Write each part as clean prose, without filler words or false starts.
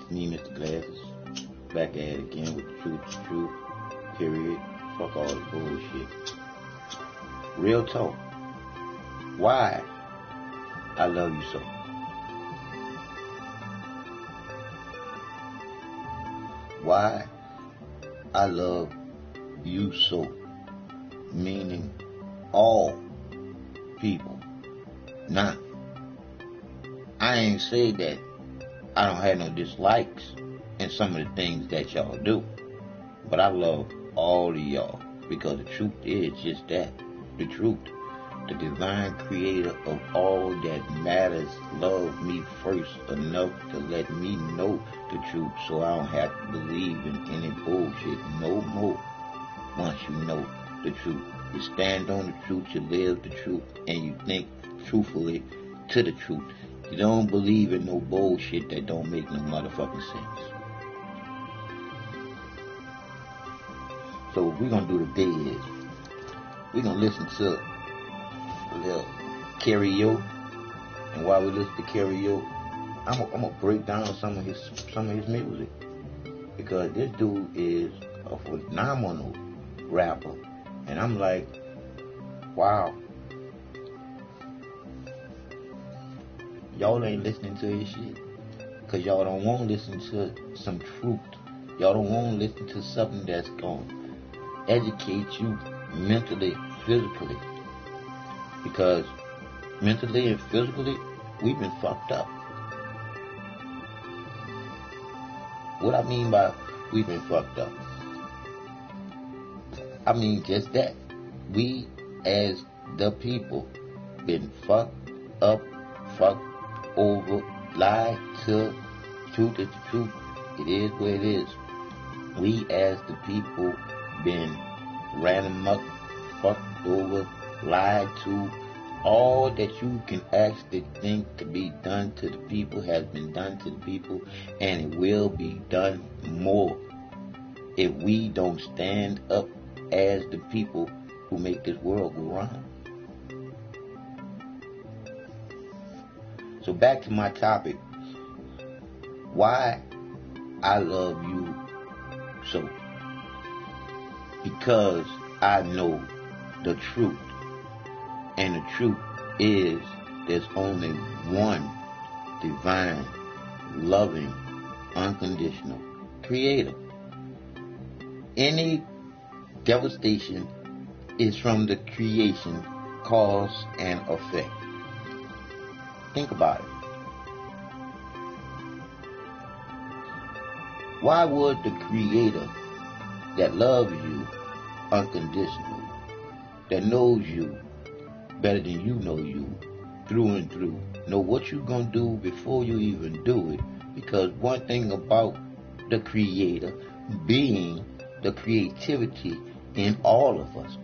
It's me, Mr. Glasses, back at it again with the truth, period. Fuck all the bullshit. Real talk. Why I love you so. Why I love you so. Meaning all people. Now, I ain't say that I don't have no dislikes in some of the things that y'all do. But I love all of y'all because the truth is just that. The truth. The divine creator of all that matters loved me first enough to let me know the truth so I don't have to believe in any bullshit no more. Once you know the truth, you stand on the truth, you live the truth, and you think truthfully to the truth. You don't believe in no bullshit that don't make no motherfucking sense. So what we're gonna do today is we're gonna listen to a little karaoke, and while we listen to karaoke, I'm gonna break down some of his music because this dude is a phenomenal rapper, and I'm like, wow, y'all ain't listening to his shit because y'all don't want to listen to some truth. Y'all don't want to listen to something that's gonna educate you mentally, physically. Because mentally and physically, we've been fucked up. What I mean by we've been fucked up, I mean just that. We as the people been fucked up, fucked over, lied to. Truth is the truth. It is what it is. We as the people been ran amok, fucked over, lied to. All that you can actually think to be done to the people has been done to the people, and it will be done more if we don't stand up as the people who make this world go round. So back to my topic. Why I love you so. Because I know the truth. And the truth is there's only one divine, loving, unconditional creator. Any devastation is from the creation, cause and effect. Think about it. Why would the creator that loves you unconditionally, that knows you better than you know you, through and through, know what you're going to do before you even do it? Because one thing about the creator being the creativity in all of us.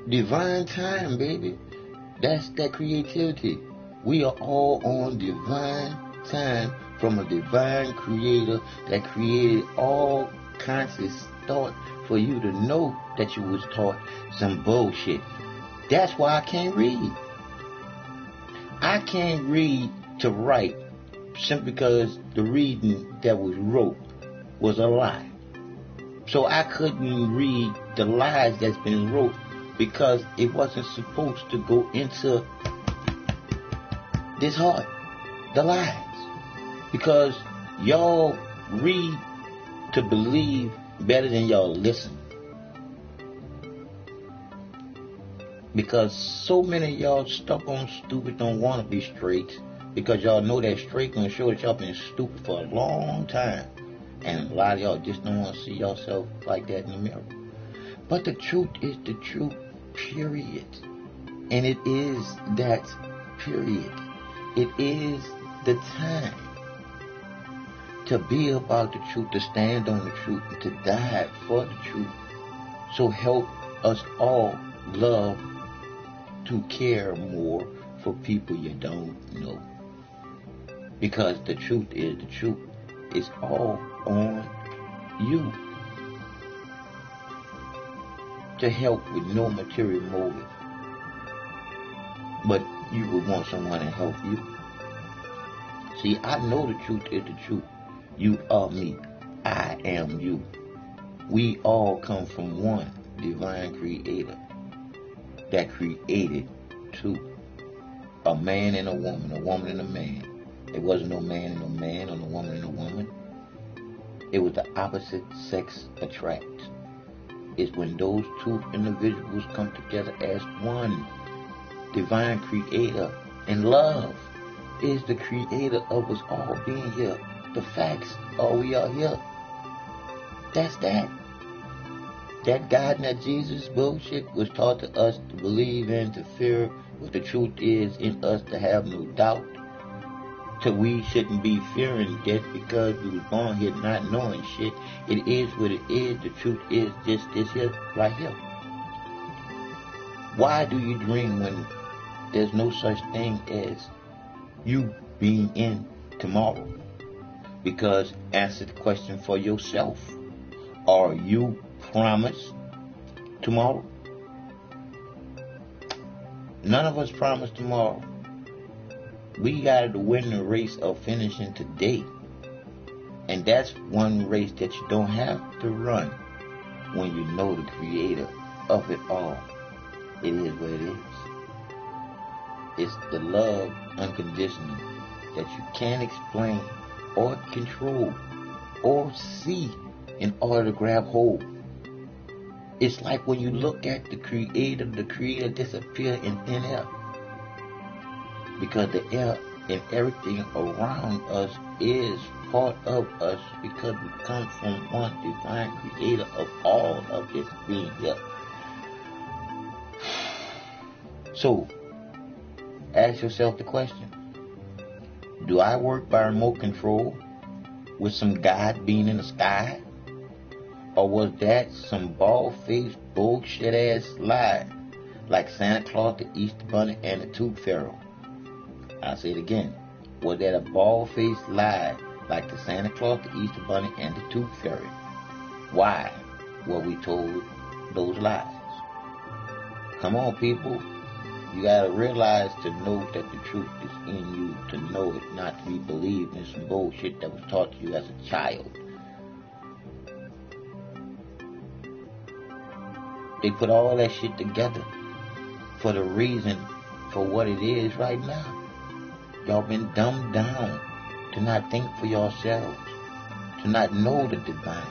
Divine time, baby. That's that creativity. We are all on divine time from a divine creator that created all conscious thought for you to know that you was taught some bullshit. That's why I can't read. I can't read to write simply because the reading that was wrote was a lie. So I couldn't read the lies that's been wrote because it wasn't supposed to go into this heart. The lies. Because y'all read to believe better than y'all listen. Because so many of y'all stuck on stupid don't want to be straight. Because y'all know that straight gonna show that y'all been stupid for a long time. And a lot of y'all just don't want to see yourself like that in the mirror. But the truth is the truth, period. And it is that, period. It is the time to be about the truth, to stand on the truth, and to die for the truth. So help us all love to care more for people you don't know. Because the truth is the truth. It's all on you. To help with no material motive. But you would want someone to help you. See, I know the truth is the truth. You are me. I am you. We all come from one divine creator that created two. A man and a woman and a man. There wasn't no man and no man, or no woman and a woman. It was the opposite sex attract. It's when those two individuals come together as one. Divine creator and love is the creator of us all being here. The facts are we are here. That's that. That God and that Jesus bullshit was taught to us to believe in, to fear what the truth is in us, to have no doubt. So we shouldn't be fearing death because we was born here not knowing shit. It is what it is. The truth is just this here, right here. Why do you dream when there's no such thing as you being in tomorrow? Because answer the question for yourself. Are you promised tomorrow? None of us promised tomorrow. We got to win the race of finishing today. And that's one race that you don't have to run when you know the creator of it all. It is what it is. It's the love unconditional that you can't explain or control or see in order to grab hold. It's like when you look at the creator disappear in thin air. Because the air and everything around us is part of us, because we come from one divine creator of all of this being here. So, ask yourself the question, do I work by remote control with some God being in the sky? Or was that some bald-faced bullshit ass lie like Santa Claus, the Easter Bunny, and the Tooth Fairy? I'll say it again. Was that a bald-faced lie like the Santa Claus, the Easter Bunny, and the Tooth Fairy? Why were we told those lies? Come on, people. You gotta realize to know that the truth is in you, to know it, not to be believed in some bullshit that was taught to you as a child. They put all that shit together for the reason for what it is right now. Y'all been dumbed down to not think for yourselves, to not know the divine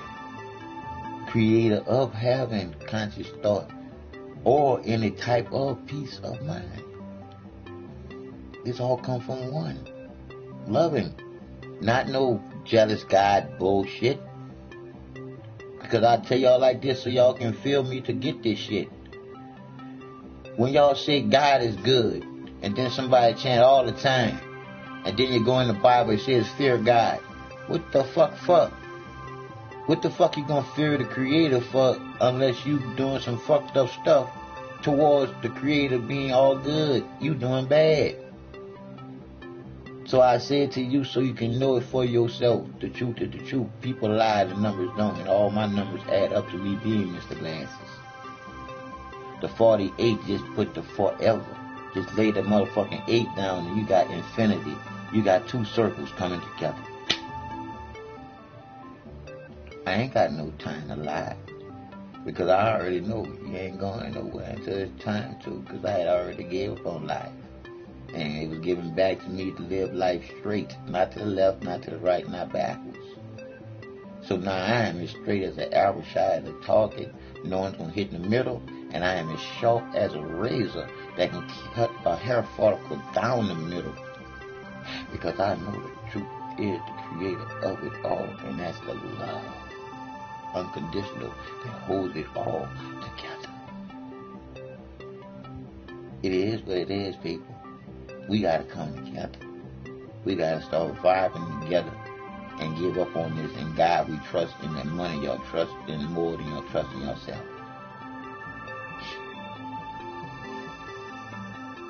creator of having conscious thought or any type of peace of mind. This all come from one. Loving. Not no jealous God bullshit. Because I tell y'all like this so y'all can feel me to get this shit. When y'all say God is good, and then somebody chant all the time, and then you go in the Bible, it says fear God. What the fuck? What the fuck you gonna fear the creator for unless you doing some fucked up stuff towards the creator being all good? You doing bad. So I say it to you so you can know it for yourself. The truth is the truth. People lie, the numbers don't, and all my numbers add up to me being Mr. Glances. The 48 just put the forever. Just lay the motherfucking 8 down and you got infinity. You got two circles coming together. I ain't got no time to lie. Because I already know you ain't going nowhere until it's time to. Because I had already gave up on life. And it was given back to me to live life straight. Not to the left, not to the right, not backwards. So now I am as straight as an arrow shy at a target. No one's going to hit in the middle. And I am as sharp as a razor that can cut a hair follicle down the middle. Because I know the truth is the creator of it all. And that's the love. Unconditional that holds it all together. It is what it is, people. We gotta come together. We gotta start vibing together and give up on this. And God we trust in, and money y'all trust in more than y'all trust in yourself.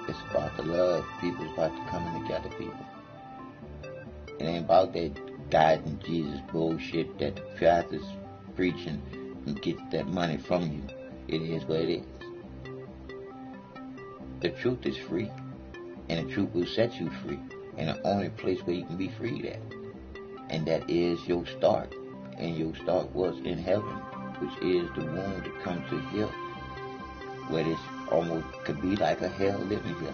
It's about the love. People. It's about the coming together, people. It ain't about that God and Jesus bullshit that the pastors preaching and get that money from you. It is what it is. The truth is free. And the truth will set you free. And the only place where you can be freed at. And that is your start. And your start was in heaven, which is the womb to come to here, where this almost could be like a hell living here.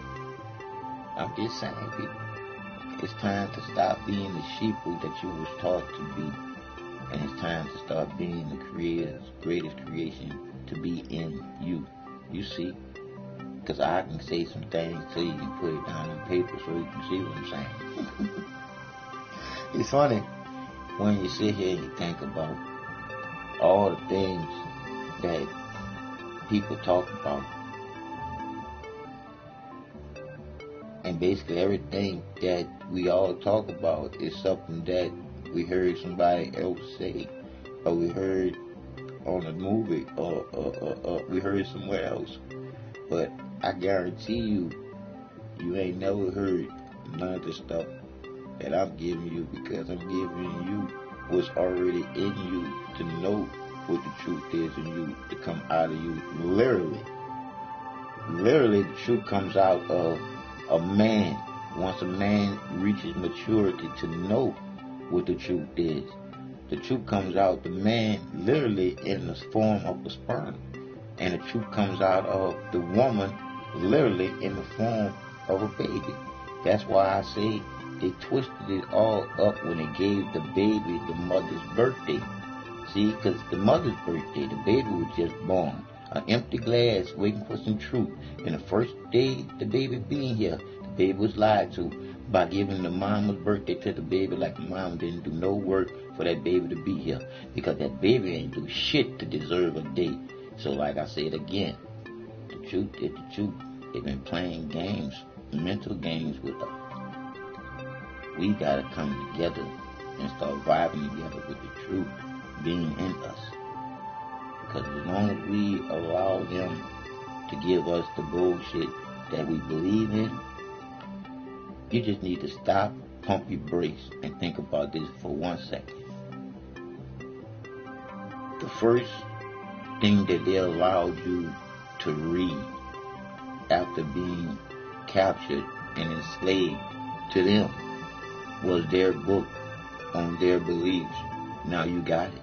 I'm just saying, people, it's time to stop being the sheeple that you was taught to be. And it's time to start being the Creator's greatest creation to be in you. You see? Because I can say some things so you can put it down on paper so you can see what I'm saying. It's funny when you sit here and you think about all the things that people talk about. And basically everything that we all talk about is something that we heard somebody else say, or we heard on a movie, or we heard somewhere else. But I guarantee you, you ain't never heard none of the stuff that I'm giving you, because I'm giving you what's already in you to know what the truth is in you, to come out of you. Literally, the truth comes out of a man. Once a man reaches maturity to know what the truth is, the truth comes out the man literally in the form of a sperm, and the truth comes out of the woman literally in the form of a baby. That's why I say they twisted it all up when they gave the baby the mother's birthday. See, because the mother's birthday, the baby was just born, an empty glass waiting for some truth. And the first day the baby being here, the baby was lied to by giving the mama's birthday to the baby like the mom didn't do no work for that baby to be here, because that baby ain't do shit to deserve a day. So like I said again, the truth is the truth. They've been playing games, mental games with us. We gotta come together and start vibing together with the truth being in us. Because as long as we allow them to give us the bullshit that we believe in, you just need to stop, pump your brakes, and think about this for 1 second. The first thing that they allowed you to read after being captured and enslaved to them was their book on their beliefs. Now you got it.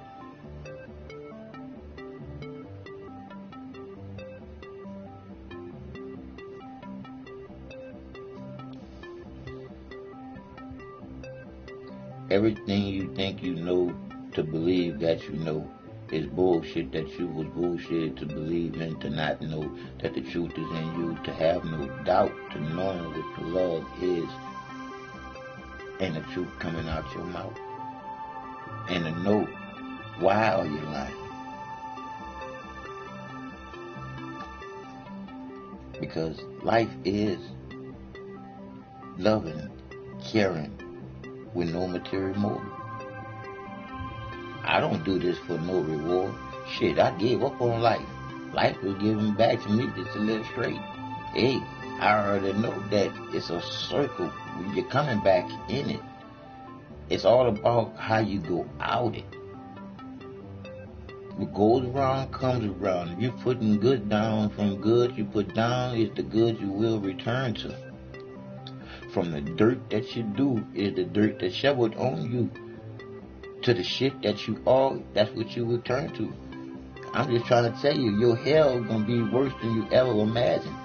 Everything you think you know to believe that you know is bullshit that you was bullshit to believe in, to not know that the truth is in you, to have no doubt, to knowing what the love is, and the truth coming out your mouth, and to know why are you lying. Because life is loving, caring, with no material motive. I don't do this for no reward. Shit, I gave up on life. Life was given back to me just to live straight. Hey, I already know that it's a circle when you're coming back in it. It's all about how you go out it. What goes around comes around. If you're putting good down from good you put down is the good you will return to. From the dirt that you do is the dirt that's shoveled on you, to the shit that you are, that's what you return to. I'm just trying to tell you, your hell gonna be worse than you ever imagined.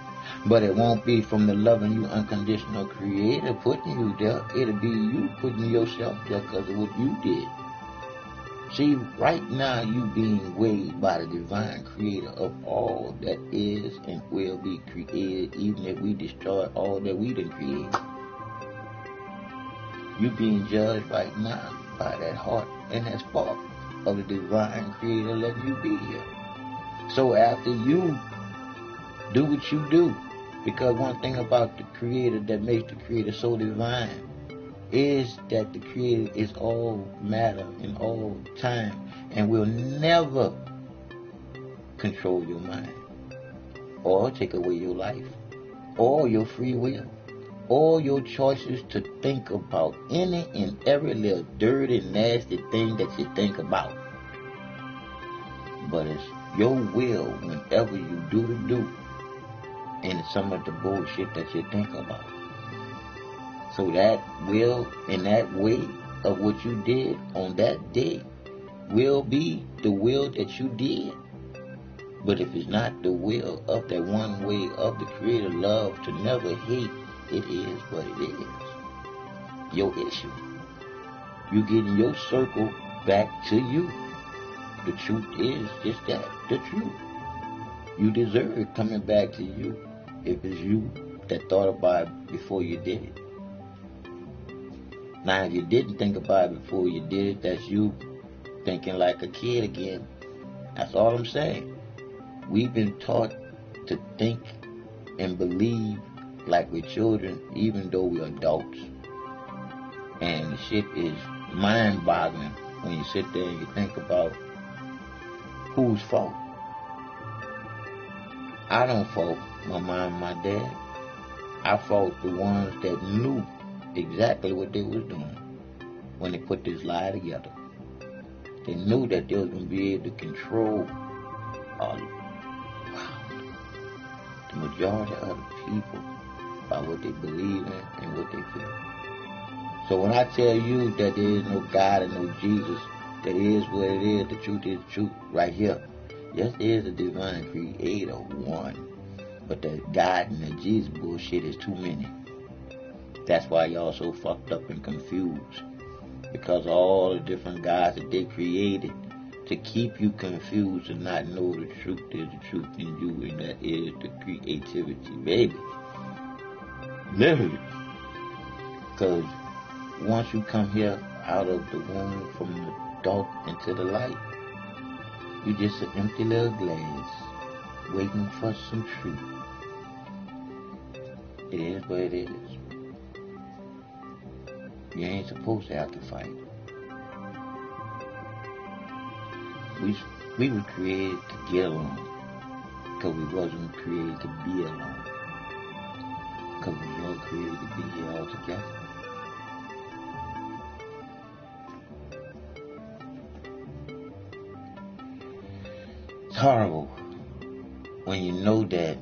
But it won't be from the loving you unconditional creator putting you there. It'll be you putting yourself there because of what you did. See, right now you being weighed by the divine creator of all that is and will be created, even if we destroy all that we didn't create. You being judged right now by that heart and that spark of the divine creator letting you be here. So after you do what you do, because one thing about the creator that makes the creator so divine is that the creator is all matter in all time and will never control your mind or take away your life or your free will, all your choices to think about any and every little dirty, nasty thing that you think about. But it's your will whenever you do to do and some of the bullshit that you think about. So that will, in that way, of what you did on that day will be the will that you did. But if it's not the will of that one way of the Creator love to never hate, it is what it is. Your issue. You getting your circle back to you. The truth is just that, the truth. You deserve it coming back to you if it's you that thought about it before you did it. Now, if you didn't think about it before you did it, that's you thinking like a kid again. That's all I'm saying. We've been taught to think and believe like we're children, even though we're adults. And the shit is mind-boggling when you sit there and you think about whose fault. I don't fault my mom and my dad. I fault the ones that knew exactly what they was doing when they put this lie together. They knew that they was going to be able to control the majority of the people by what they believe in and what they feel. So when I tell you that there is no God and no Jesus, that is what it is, the truth is the truth right here. Yes, there is a divine Creator, one, but the God and the Jesus bullshit is too many. That's why y'all so fucked up and confused, because of all the different gods that they created to keep you confused and not know the truth is the truth in you, and that is the creativity, baby. Literally. Because once you come here out of the womb from the dark into the light, you just an empty little glass waiting for some truth. It is what it is. You ain't supposed to have to fight. We were created to get along, because we wasn't created to be alone. Because we were created to be here all together. It's horrible when you know that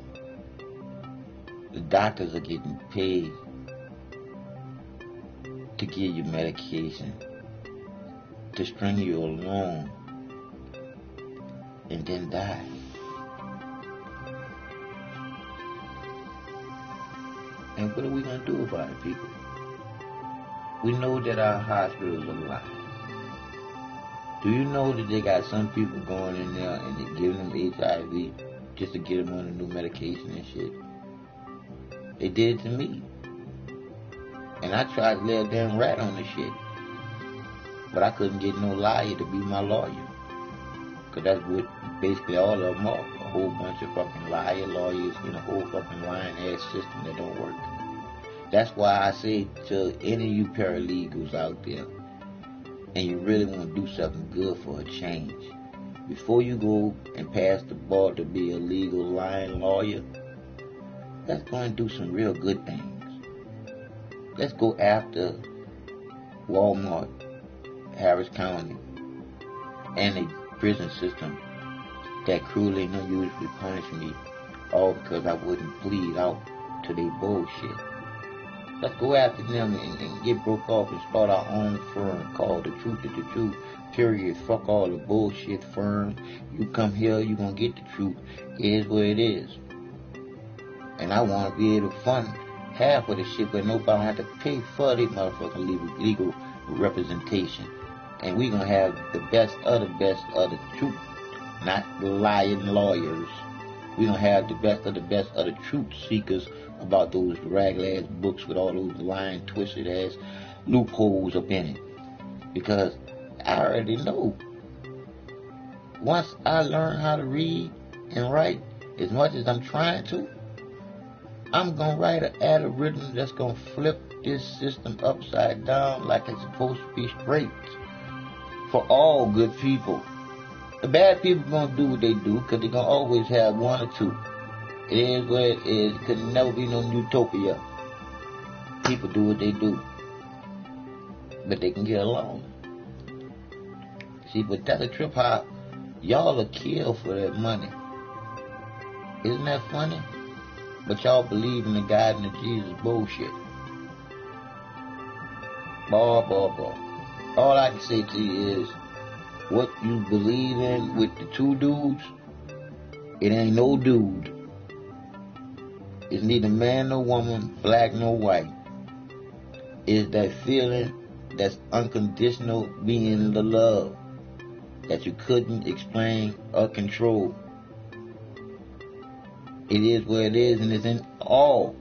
the doctors are getting paid to give you medication, to string you along, and then die. And what are we going to do about it, people? We know that our hospitals are lying. Do you know that they got some people going in there and they're giving them HIV just to get them on a new medication and shit? They did it to me. And I tried to lay a damn rat on this shit. But I couldn't get no lawyer to be my lawyer. Because that's what basically all of them are. A whole bunch of fucking lawyers in a whole fucking lying ass system that don't work. That's why I say to any of you paralegals out there, and you really want to do something good for a change, before you go and pass the bar to be a legal lying lawyer, let's go and do some real good things. Let's go after Walmart, Harris County, and the prison system that cruelly and unusually punished me, all because I wouldn't plead out to their bullshit. Let's go after them and get broke off and start our own firm called The Truth is the Truth, period. Fuck all the bullshit firms. You come here, you gonna get the truth. It is what it is. And I want to be able to fund half of the shit, but nobody have to pay for the motherfucking legal representation. And we gonna have the best of the truth, not the lying lawyers. We gonna have the best of the truth seekers about those ragged ass books with all those lying, twisted ass loopholes up in it. Because I already know. Once I learn how to read and write, as much as I'm trying to, I'm gonna write an algorithm that's gonna flip this system upside down like it's supposed to be straight for all good people. The bad people gonna do what they do because they're gonna always have one or two. It is what it is. It could never be no utopia. People do what they do, but they can get along. See, but that's a trip how y'all are killed for that money. Isn't that funny? But y'all believe in the God and the Jesus bullshit. Boy. All I can say to you is, what you believe in with the two dudes, it ain't no dude. It's neither man nor woman, black nor white. It's that feeling that's unconditional, being the love that you couldn't explain or control. It is what it is, and it's in all.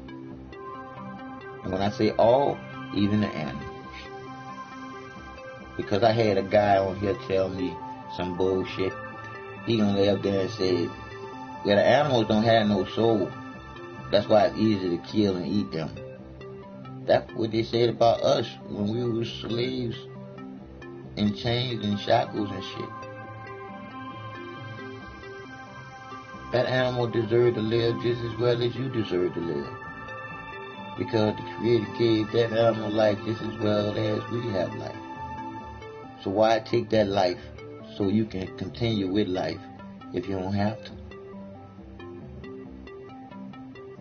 And when I say all, even the animals. Because I had a guy on here tell me some bullshit. He gonna lay up there and say, well, the animals don't have no soul. That's why it's easy to kill and eat them. That's what they said about us when we were slaves and chains and shackles and shit. That animal deserved to live just as well as you deserve to live. Because the Creator gave that animal life just as well as we have life. So why take that life so you can continue with life if you don't have to?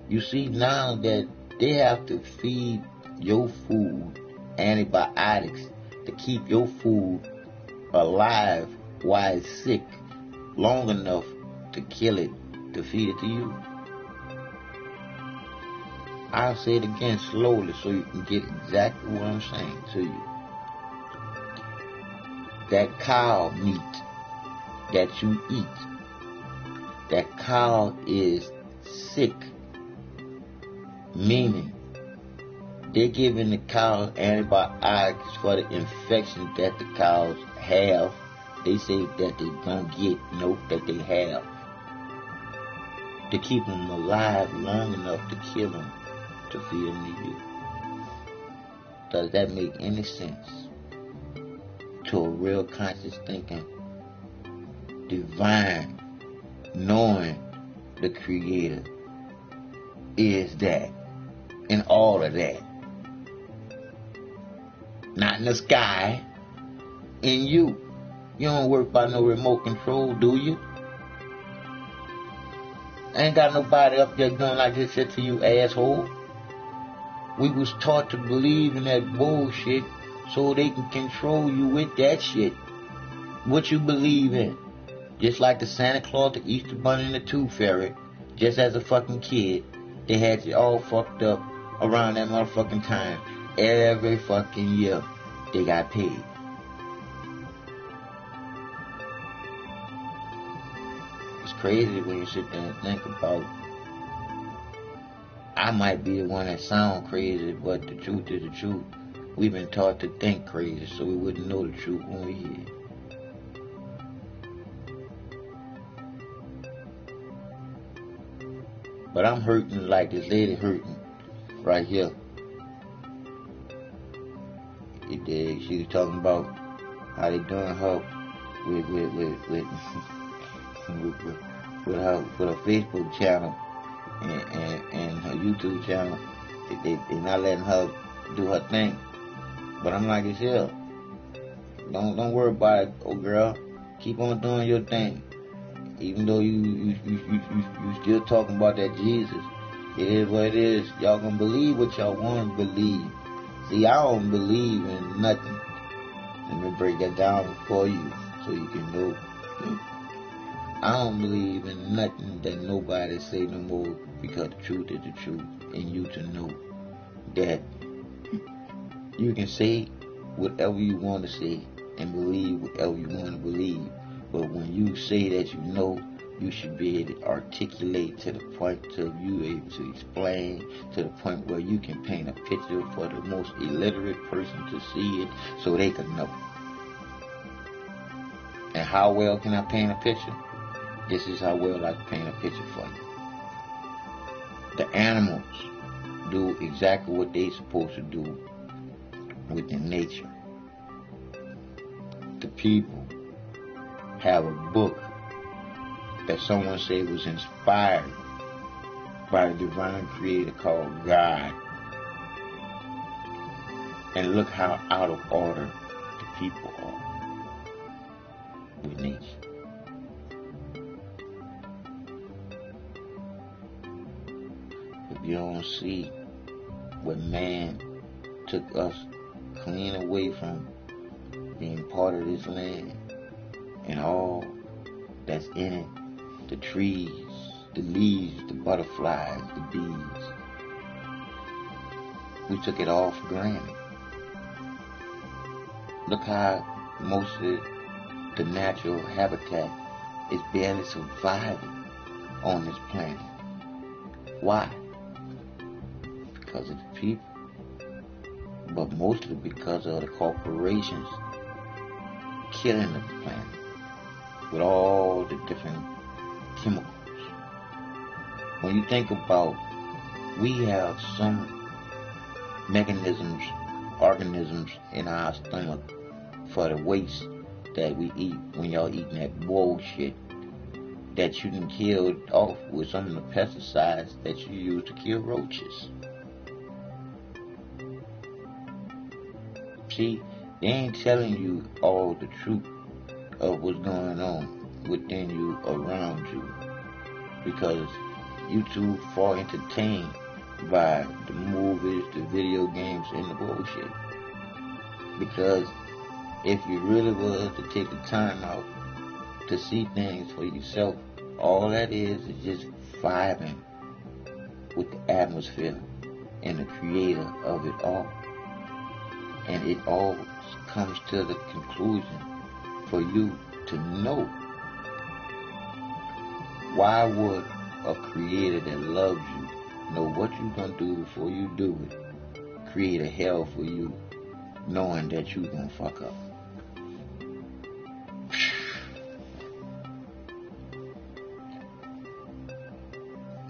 You see now that they have to feed your food antibiotics to keep your food alive while it's sick long enough to kill it, to feed it to you. I'll say it again slowly so you can get exactly what I'm saying to you. That cow meat that you eat, that cow is sick, meaning they're giving the cows antibiotics for the infection that the cows have. They say that they don't get, nope, that they have, to keep them alive long enough to kill them, to feed them to you. Does that make any sense to a real conscious thinking, divine, knowing the Creator is that, and all of that? Not in the sky, in you. You don't work by no remote control, do you? Ain't got nobody up there doing like this shit to you, asshole. We was taught to believe in that bullshit so they can control you with that shit. What you believe in. Just like the Santa Claus, the Easter Bunny, and the Tooth Fairy. Just as a fucking kid, they had you all fucked up around that motherfucking time. Every fucking year, they got paid. It's crazy when you sit there and think about. I might be the one that sound crazy, but the truth is the truth. We've been taught to think crazy, so we wouldn't know the truth when we hear it. But I'm hurting like this lady hurting right here. She was talking about how they doing her with her Facebook channel and her YouTube channel. They not letting her do her thing. But I'm like, it's here. Don't worry about it, oh girl. Keep on doing your thing. Even though you still talking about that Jesus. It is what it is. Y'all gonna believe what y'all want to believe. See, I don't believe in nothing. Let me break that down for you so you can know. I don't believe in nothing that nobody say no more, because the truth is the truth. And you to know that you can say whatever you want to say and believe whatever you want to believe. But when you say that you know, you should be able to articulate to the point to you able to explain to the point where you can paint a picture for the most illiterate person to see it so they can know. And how well can I paint a picture? This is how well I can paint a picture for you. The animals do exactly what they're supposed to do within nature. The people have a book that someone said was inspired by the divine Creator called God. And look how out of order the people are with nature. If you don't see what man took us clean away from being part of this land and all that's in it, the trees, the leaves, the butterflies, the bees. We took it all for granted. Look how most of the natural habitat is barely surviving on this planet. Why? Because of the people, but mostly because of the corporations killing the planet with all the different chemicals. When you think about, we have some mechanisms, organisms in our stomach for the waste that we eat when y'all eating that bullshit that you can kill off with some of the pesticides that you use to kill roaches. See, they ain't telling you all the truth of what's going on within you, around you, because you too far entertained by the movies, the video games, and the bullshit. Because if you really was to take the time out to see things for yourself, all that is just vibing with the atmosphere and the creator of it all. And it all comes to the conclusion for you to know, why would a creator that loves you know what you're going to do before you do it, create a hell for you knowing that you're going to fuck up?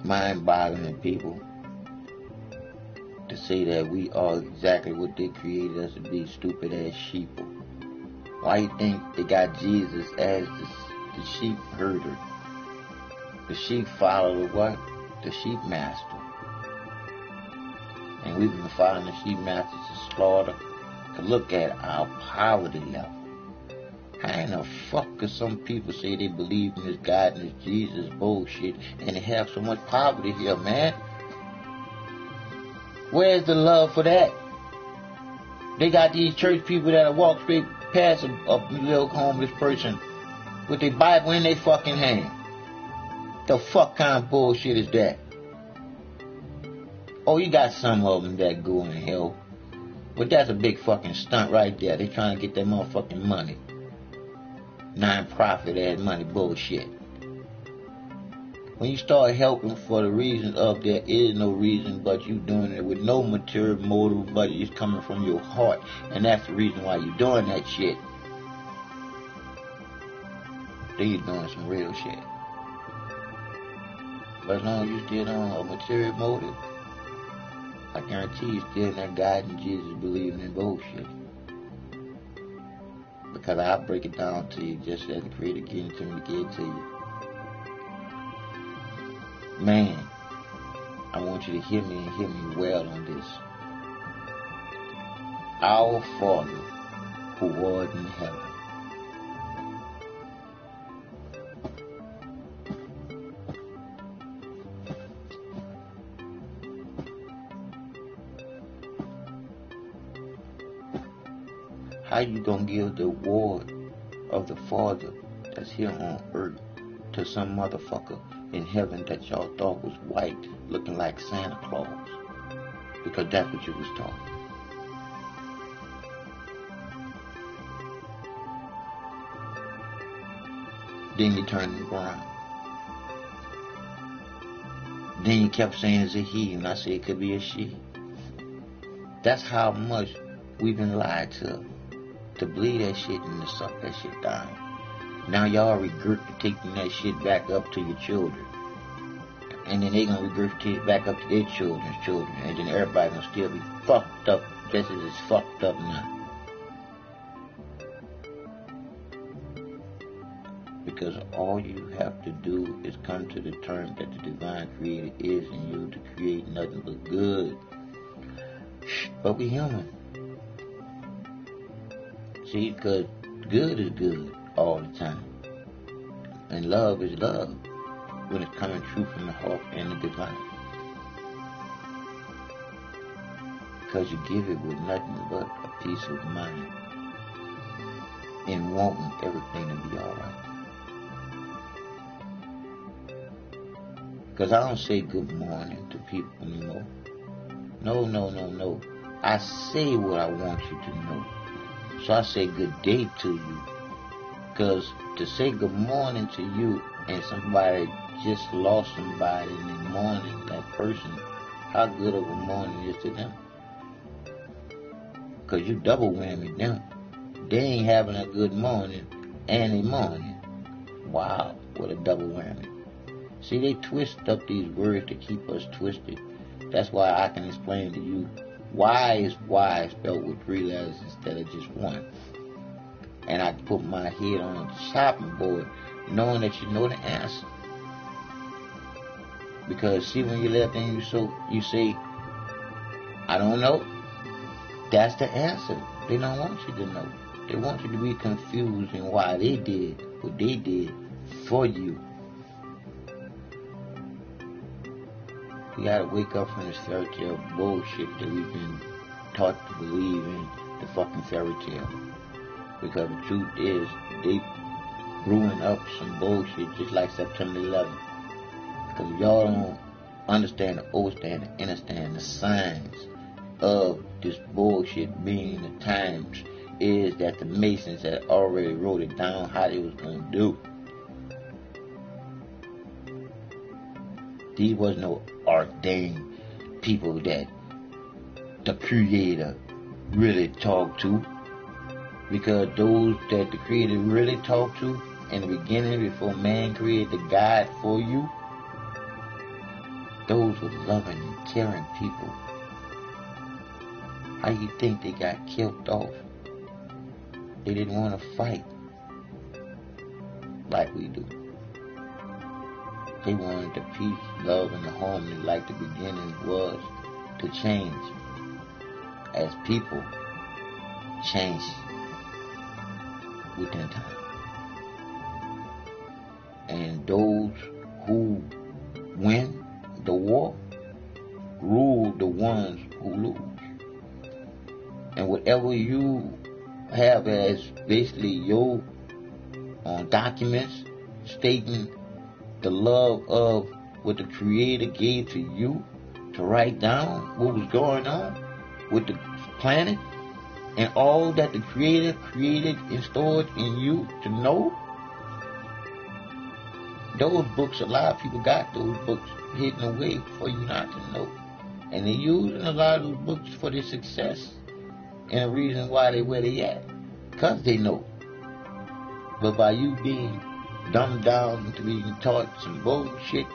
Mind-boggling, people, to say that we are exactly what they created us to be, stupid ass sheeple. Why you think they got Jesus as the sheep herder? The sheep follow the what? The sheep master. And we've been following the sheep master to slaughter. To look at our poverty level. How in the fuck could some people say they believe in this God and this Jesus bullshit and they have so much poverty here, man? Where's the love for that? They got these church people that walk straight past a little homeless person with their Bible in their fucking hand. The fuck kind of bullshit is that? Oh, you got some of them that go in hell. But that's a big fucking stunt right there. They trying to get that motherfucking money. Non-profit ass money bullshit. When you start helping for the reason of there is no reason but you doing it with no material motive, but it's coming from your heart, and that's the reason why you're doing that shit, then you're doing some real shit. But as long as you still on a material motive, I guarantee you still in that God and Jesus believing in bullshit. Because I'll break it down to you just as the Creator gave it to me to give it to you. Man, I want you to hear me and hear me well on this. Our Father who art in heaven. How you gonna give the award of the Father that's here on earth to some motherfucker in heaven that y'all thought was white, looking like Santa Claus? Because that's what you was taught. Then you turned him around. Then you kept saying it's a he, and I said it could be a she. That's how much we've been lied to believe that shit and to suck that shit down. Now y'all regurgitating that shit back up to your children. And then they gonna regurgitate it back up to their children's children. And then everybody gonna still be fucked up just as it's fucked up now. Because all you have to do is come to the term that the divine creator is in you to create nothing but good. But we human. See, because good is good all the time. And love is love when it's coming true from the heart and the divine. Because you give it with nothing but a peace of mind. and wanting everything to be alright. Because I don't say good morning to people anymore. No. I say what I want you to know. So I say good day to you. Because to say good morning to you and somebody just lost somebody in the morning, that person, how good of a morning is to them? Because you double whammy them. They ain't having a good morning and a morning. Wow, what a double whammy. See, they twist up these words to keep us twisted. That's why I can explain to you why is why spelled with 3 letters instead of just 1. And I put my head on the chopping board knowing that you know the answer. Because see, when you let them you say, I don't know. That's the answer. They don't want you to know. They want you to be confused in why they did what they did for you. We gotta wake up from this fairy tale bullshit that we've been taught to believe in, the fucking fairy tale. Because the truth is, they brewing up some bullshit just like September 11th. Because y'all don't understand, overstand, and understand the signs of this bullshit being the times is that the Masons had already wrote it down how they was gonna do. These was no ordained people that the Creator really talked to. Because those that the Creator really talked to in the beginning before man created the God for you, those were loving and caring people. How you think they got killed off? They didn't want to fight like we do. They wanted the peace, love, and the harmony like the beginning was to change. As people change within time. And those who win the war rule the ones who lose. And whatever you have as basically your documents stating the love of what the Creator gave to you to write down what was going on with the planet and all that the Creator created and stored in you to know. Those books, a lot of people got those books hidden away for you not to know. And they're using a lot of those books for their success and the reason why they where they at. Because they know. But by you being dumbed down to being taught some bullshit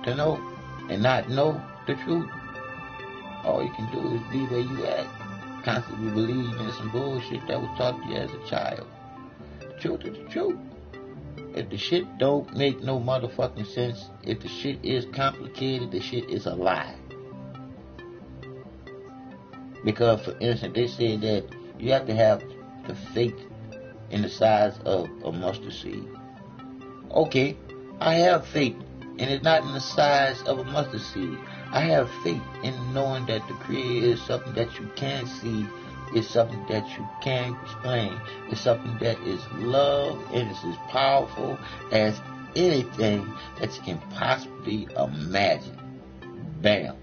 to know and not know the truth, all you can do is be where you at. Constantly believing in some bullshit that was taught to you as a child. The truth is the truth. If the shit don't make no motherfucking sense, if the shit is complicated, the shit is a lie. Because, for instance, they say that you have to have the faith in the size of a mustard seed. Okay, I have faith, and it's not in the size of a mustard seed. I have faith in knowing that the Creator is something that you can't see, it's something that you can't explain, it's something that is love, and it's as powerful as anything that you can possibly imagine. Bam.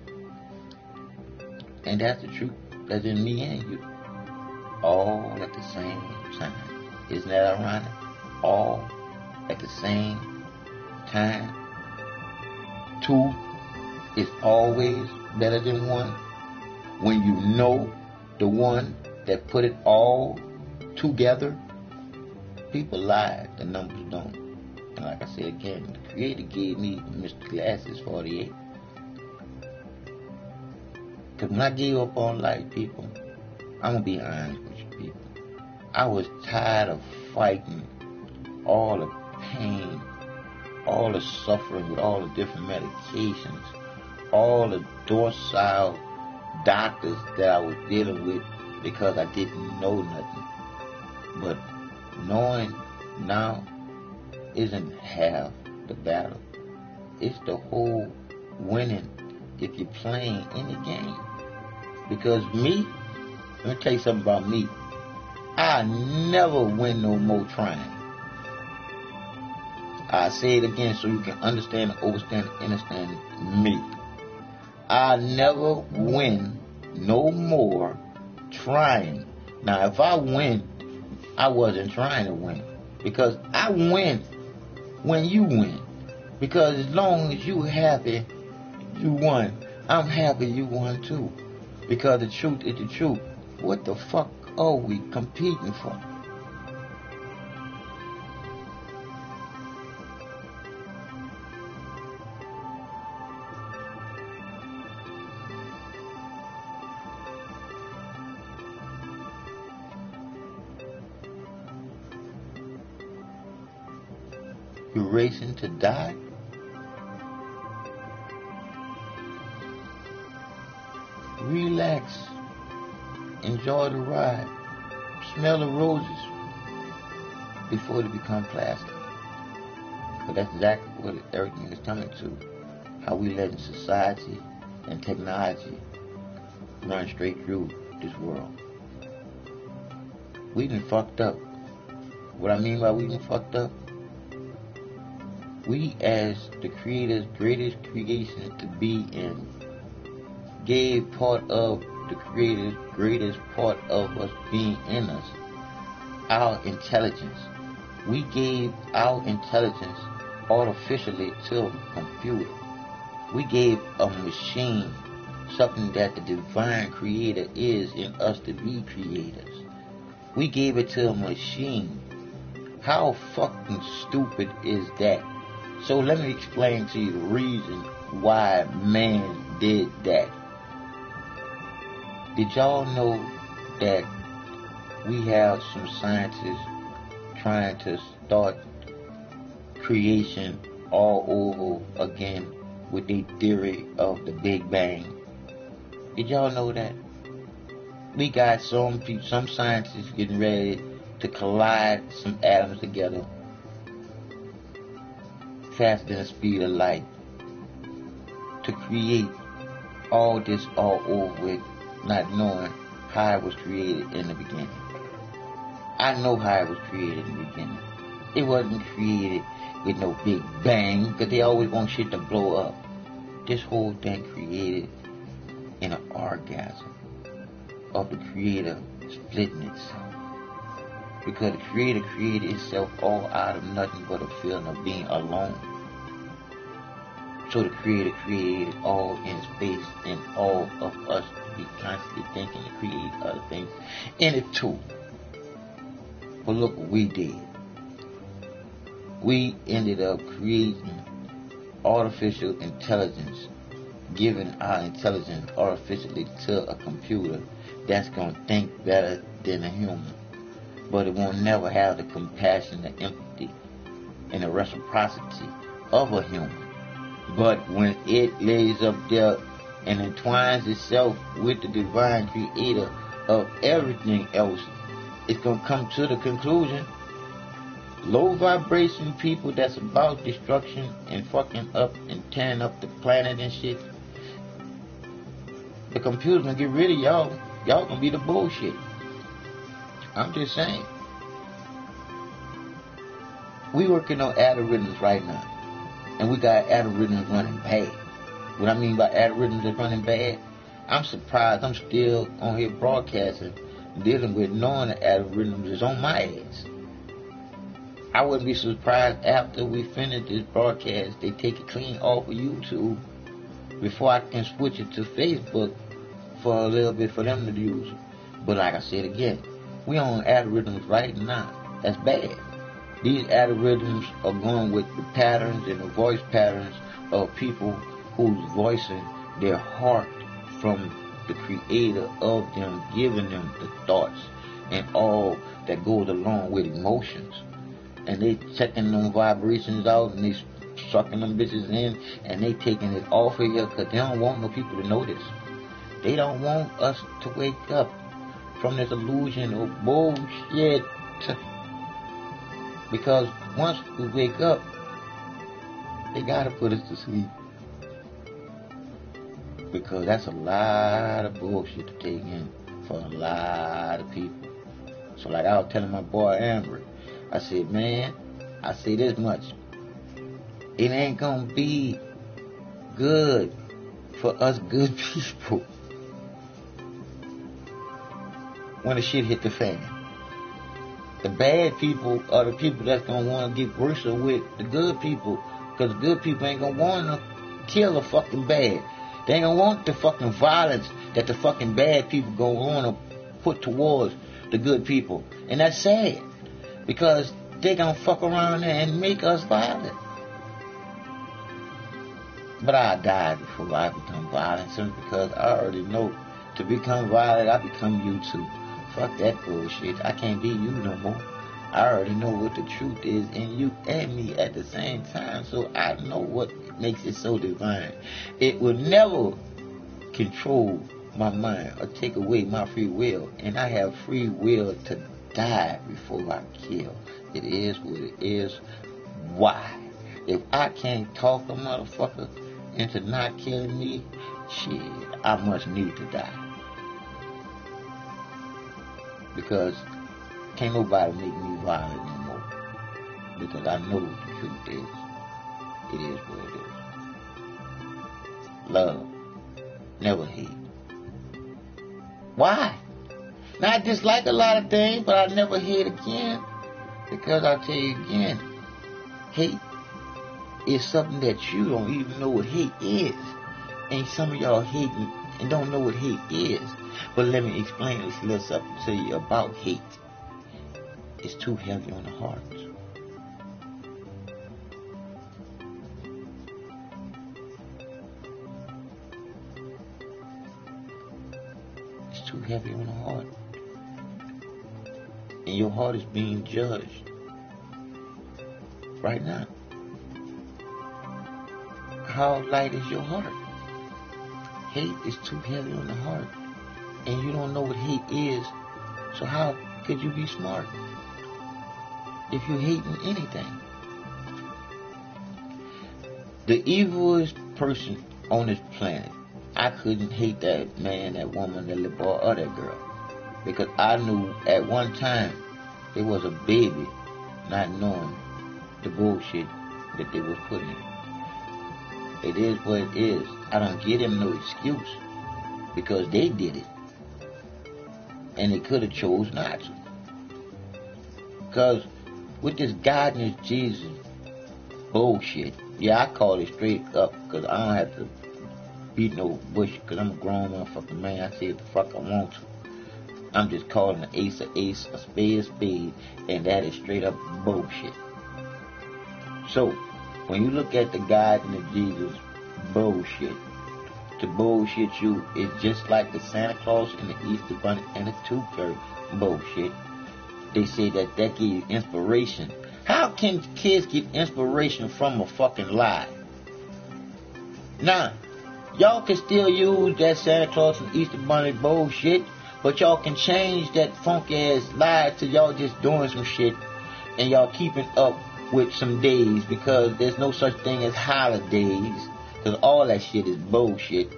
And that's the truth that's in me and you. All at the same time. Isn't that ironic? All at the same time. 2 is always better than 1. When you know the one that put it all together, people lie, the numbers don't. And like I said again, the Creator gave me Mr. Glasses 48. Because when I gave up on life, people, I'm going to be honest with you people. I was tired of fighting all the pain, all the suffering with all the different medications, all the docile doctors that I was dealing with because I didn't know nothing. But knowing now isn't half the battle. It's the whole winning if you're playing any game. Because me, let me tell you something about me. I never win no more trying. I say it again so you can understand, understand me. I never win no more trying. Now, if I win, I wasn't trying to win. Because I win when you win. Because as long as you happy, you won. I'm happy you won too. Because the truth is the truth. What the fuck are we competing for? You're racing to die? Relax. Enjoy the ride. Smell the roses before they become plastic. But that's exactly what everything is coming to. How we letting society and technology run straight through this world. We done fucked up. What I mean by we done fucked up? We as the Creator's greatest creation to be in gave part of the Creator's greatest part of us being in us, our intelligence. We gave our intelligence artificially to a computer. We gave a machine something that the divine Creator is in us to be creators. We gave it to a machine. How fucking stupid is that? So let me explain to you the reason why man did that. Did y'all know that we have some scientists trying to start creation all over again with their theory of the Big Bang? Did y'all know that? We got some scientists getting ready to collide some atoms together faster than the speed of light to create all this all over with, not knowing how it was created in the beginning. I know how it was created in the beginning. It wasn't created with no Big Bang, because they always want shit to blow up. This whole thing created in an orgasm of the Creator splitting itself. Because the Creator created itself all out of nothing but a feeling of being alone. So the Creator created all in space, and all of us to be constantly thinking to create other things in it too. But look what we did. We ended up creating artificial intelligence, giving our intelligence artificially to a computer that's going to think better than a human. But it won't never have the compassion, the empathy, and the reciprocity of a human. But when it lays up there and entwines itself with the divine Creator of everything else, it's going to come to the conclusion, low vibration people that's about destruction and fucking up and tearing up the planet and shit, the computer's going to get rid of y'all. Y'all going to be the bullshit. I'm just saying. We working on algorithms right now. And we got algorithms running bad. What I mean by algorithms that's running bad, I'm surprised I'm still on here broadcasting, dealing with knowing the algorithms is on my ass. I wouldn't be surprised after we finish this broadcast, they take it clean off of YouTube before I can switch it to Facebook for a little bit for them to use it. But like I said again, we on algorithms right now. That's bad. These algorithms are going with the patterns and the voice patterns of people who's voicing their heart from the Creator of them, giving them the thoughts and all that goes along with emotions. And they checking them vibrations out and they sucking them bitches in and they taking it off of here because they don't want no people to know this. They don't want us to wake up from this illusion of bullshit. Because once we wake up, they gotta put us to sleep. Because that's a lot of bullshit to take in for a lot of people. So like I was telling my boy Amber, I said, man, I say this much. It ain't gonna be good for us good people when the shit hit the fan. The bad people are the people that's gonna want to get worse with the good people, because the good people ain't gonna want to kill the fucking bad. They ain't gonna want the fucking violence that the fucking bad people gonna want to put towards the good people. And that's sad, because they gonna fuck around there and make us violent. But I die before I become violent, simply because I already know to become violent, I become you too. Fuck that bullshit. I can't be you no more. I already know what the truth is in you and me at the same time, so I know what makes it so divine. It will never control my mind or take away my free will, and I have free will to die before I kill. It is what it is. Why? If I can't talk a motherfucker into not killing me, shit, I must need to die. Because can't nobody make me violent no more. Because I know what the truth is. It is what it is. Love. Never hate. Why? Now I dislike a lot of things, but I never hate again. Because I'll tell you again, hate is something that you don't even know what hate is. And some of y'all hating and don't know what hate is. But let me explain this little something to you about hate. It's too heavy on the heart. It's too heavy on the heart. And your heart is being judged right now. How light is your heart? Hate is too heavy on the heart. And you don't know what hate is. So how could you be smart if you're hating anything? The evilest person on this planet, I couldn't hate that man, that woman, that little boy, or that girl. Because I knew at one time they was a baby, not knowing the bullshit that they were putting in. It is what it is. I don't give them no excuse, because they did it. And they could have chose not to. Because with this God and this Jesus bullshit, yeah, I call it straight up, because I don't have to beat no bush, because I'm a grown motherfucking man. I say what the fuck I want to. I'm just calling an ace, a spade, and that is straight up bullshit. So, when you look at the God and the Jesus bullshit, to bullshit you is just like the Santa Claus and the Easter Bunny and the Tooth Fairy bullshit. They say that gives you inspiration. How can kids get inspiration from a fucking lie? Now, y'all can still use that Santa Claus and Easter Bunny bullshit, but y'all can change that funky ass lie to y'all just doing some shit and y'all keeping up with some days, because there's no such thing as holidays, because all that shit is bullshit,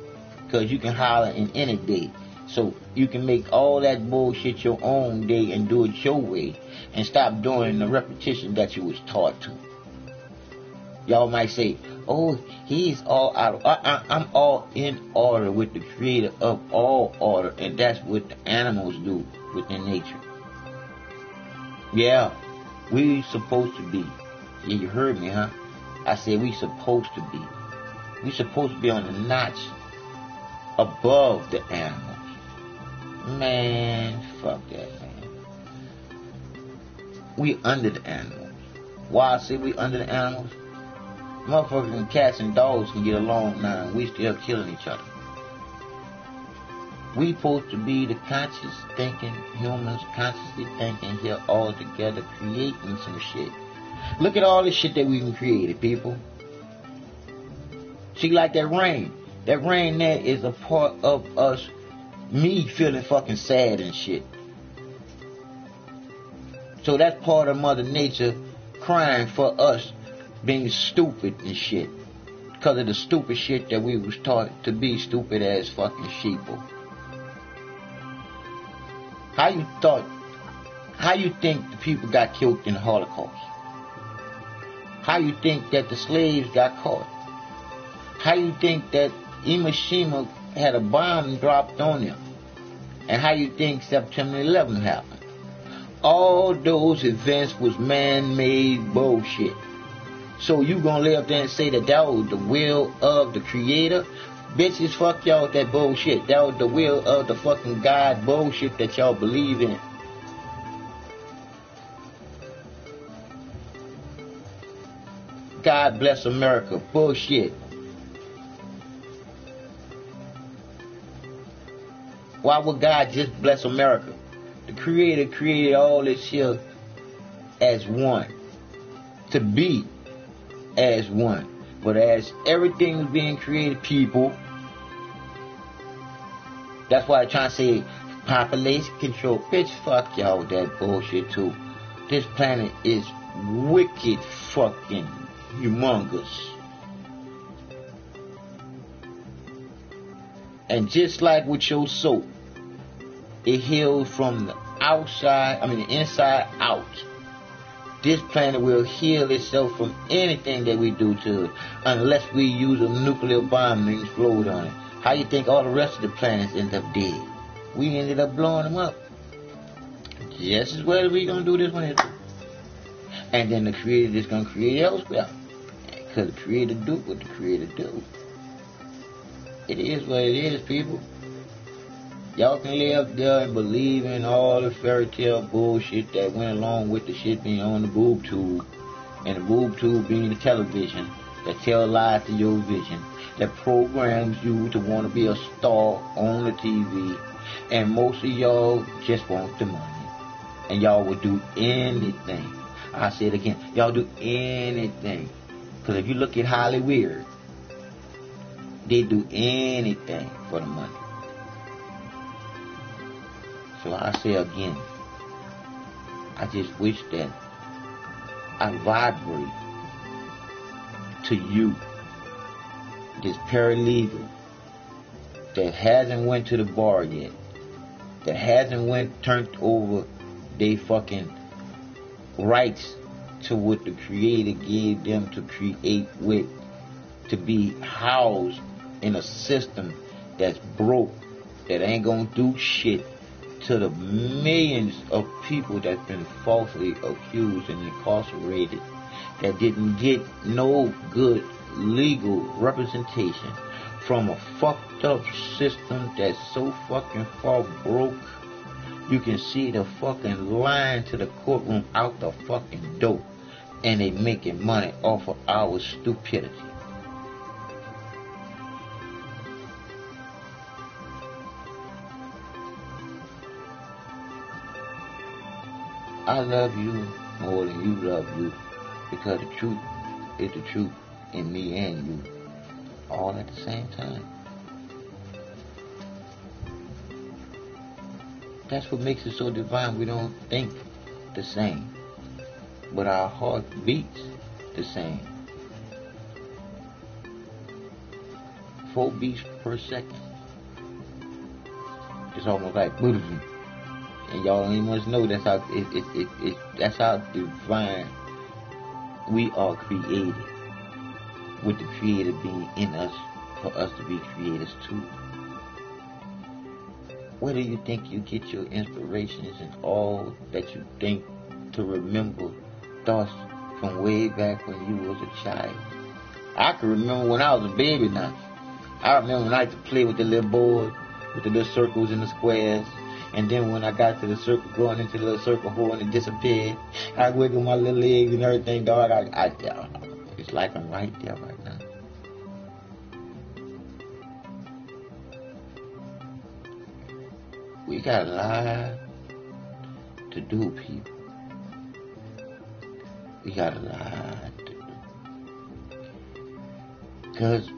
because you can holler in any day. So you can make all that bullshit your own day and do it your way, and stop doing the repetition that you was taught to. Y'all might say, oh, he's all out of I'm all in order with the creator of all order, and that's what the animals do within nature. Yeah, we supposed to be. Yeah, you heard me, huh? I said we supposed to be. We supposed to be on the notch above the animals. Man, fuck that, man. We under the animals. Why I say we under the animals? Motherfucking cats and dogs can get along now, and we still killing each other. We supposed to be the conscious thinking humans, consciously thinking here all together, creating some shit. Look at all the shit that we can create, people. See, like that rain. That rain there is a part of us, me feeling fucking sad and shit. So that's part of Mother Nature crying for us being stupid and shit. Because of the stupid shit that we was taught to be, stupid ass fucking sheeple. How How you think the people got killed in the Holocaust? How you think that the slaves got caught? How you think that Hiroshima had a bomb dropped on them? And how you think September 11th happened? All those events was man-made bullshit. So you gonna lay up there and say that that was the will of the Creator? Bitches, fuck y'all with that bullshit. That was the will of the fucking God bullshit that y'all believe in. God bless America. Bullshit. Why would God just bless America? The Creator created all this shit as one. To be as one. But as everything was being created, people, that's why I'm trying to say population control. Bitch, fuck y'all with that bullshit too. This planet is wicked fucking humongous. And just like with your soap, it heals from the outside, the inside out. This planet will heal itself from anything that we do to it, unless we use a nuclear bomb and explode on it. How you think all the rest of the planets end up dead? We ended up blowing them up. Just as well as we gonna do this one. And then the Creator is gonna create elsewhere. Because the Creator do what the Creator do. It is what it is, people. Y'all can lay up there and believe in all the fairy tale bullshit that went along with the shit being on the boob tube. And the boob tube being the television that tell lies to your vision. That programs you to want to be a star on the TV. And most of y'all just want the money. And y'all will do anything. I say it again. Y'all do anything. Because if you look at Hollywood, they do anything for the money. So I say again, I just wish that I vibrate to you, this paralegal that hasn't went to the bar yet, that hasn't turned over they fucking rights to what the Creator gave them to create with, to be housed in a system that's broke, that ain't gonna do shit to the millions of people that's been falsely accused and incarcerated, that didn't get no good legal representation from a fucked up system that's so fucking far broke. You can see the fucking line to the courtroom out the fucking door, and they making money off of our stupidity. I love you more than you love you, because the truth is the truth in me and you, all at the same time. That's what makes it so divine. We don't think the same, but our heart beats the same. 4 beats per second. It's almost like Buddhism. And y'all ain't must know that's how that's how divine we are created, with the Creator being in us for us to be creators too. Where do you think you get your inspirations and all that you think to remember thoughts from way back when you was a child? I can remember when I was a baby now. I remember when I used to play with the little board, with the little circles and the squares. And then when I got to the circle, going into the little circle hole and it disappeared, I wiggled my little legs and everything, dog. It's like I'm right there right now. We got a lot to do, people. We got a lot to do. Because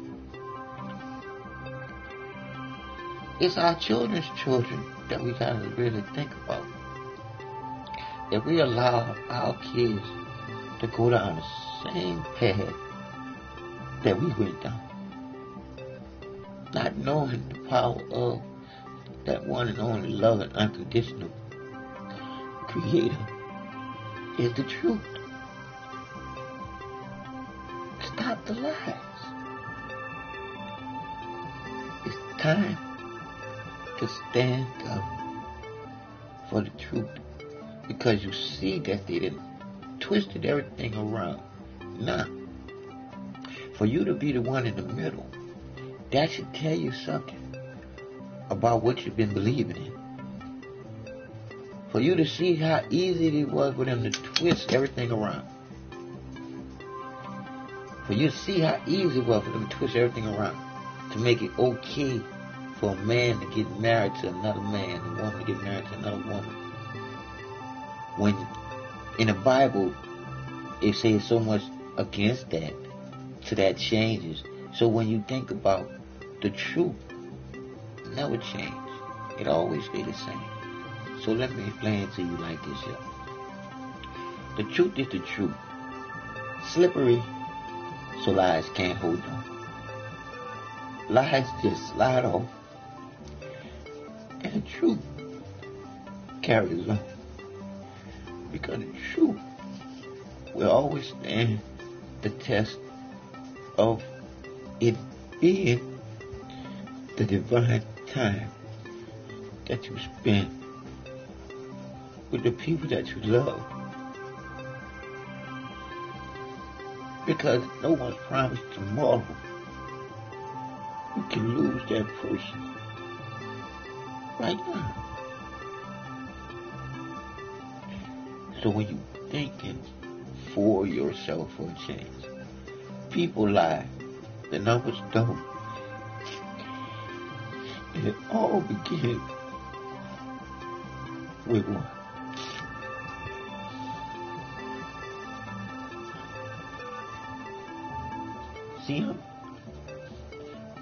it's our children's children that we gotta really think about. If we allow our kids to go down the same path that we went down, not knowing the power of that one and only love and unconditional Creator is the truth. Stop the lies. It's time to stand up for the truth, because you see that they done twisted everything around. Now, for you to be the one in the middle, that should tell you something about what you've been believing in. For you to see how easy it was for them to twist everything around. For you to see how easy it was for them to twist everything around, to make it okay for a man to get married to another man, a woman to get married to another woman. When in the Bible, it says so much against that, so that changes. So when you think about the truth, it never change. It always stay the same. So let me explain it to you like this here. The truth is the truth. Slippery, so lies can't hold on. Lies just slide off, and the truth carries on. Because the truth will always stand the test of it being the divine time that you spend with the people that you love. Because no one's promised tomorrow. You can lose that person right now. So when you're thinking for yourself for a change, people lie, the numbers don't. And it all begins with one.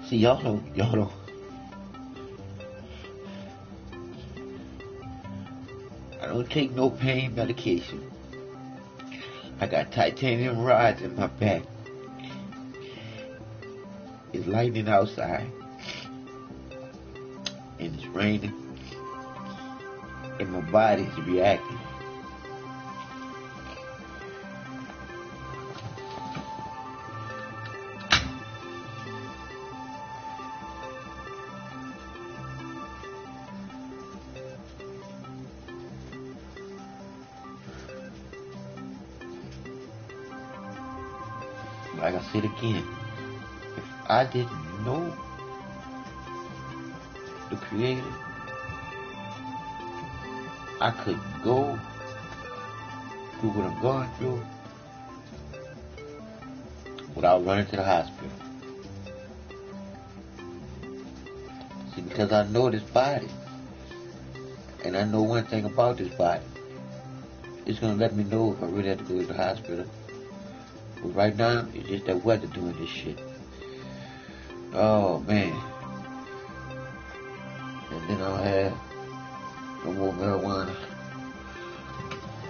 See, y'all don't. I don't take no pain medication. I got titanium rods in my back. It's lightning outside. And it's raining. And my body's reacting. Like I said again, if I didn't know the Creator, I couldn't go through what I'm going through without running to the hospital. See, because I know this body, and I know one thing about this body, it's going to let me know if I really have to go to the hospital. But right now, it's just that weather doing this shit. Oh, man. And then I'll have no more marijuana.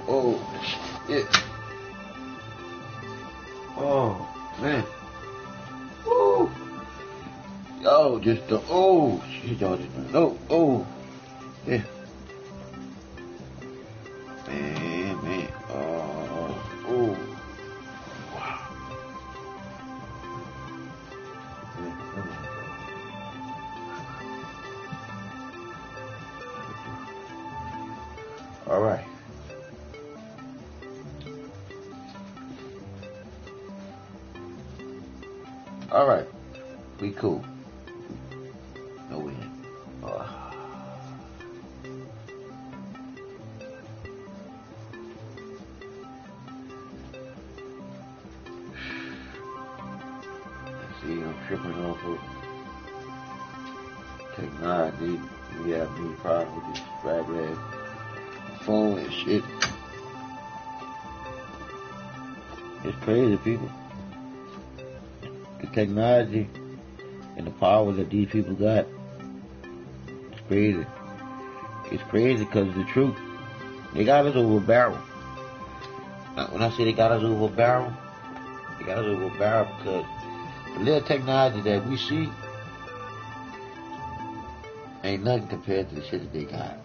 Oh, shit. Oh, man. Woo. Y'all just don't. Oh, shit, y'all just don't know. Oh, yeah. Man. Oh. All right. All right. We cool. No, we ain't. See, I'm tripping off of technology. We have new problems with this raglan phone and shit. It's crazy, people. The technology and the power that these people got, it's crazy. It's crazy because of the truth. They got us over a barrel. Now, when I say they got us over a barrel, they got us over a barrel because the little technology that we see ain't nothing compared to the shit that they got.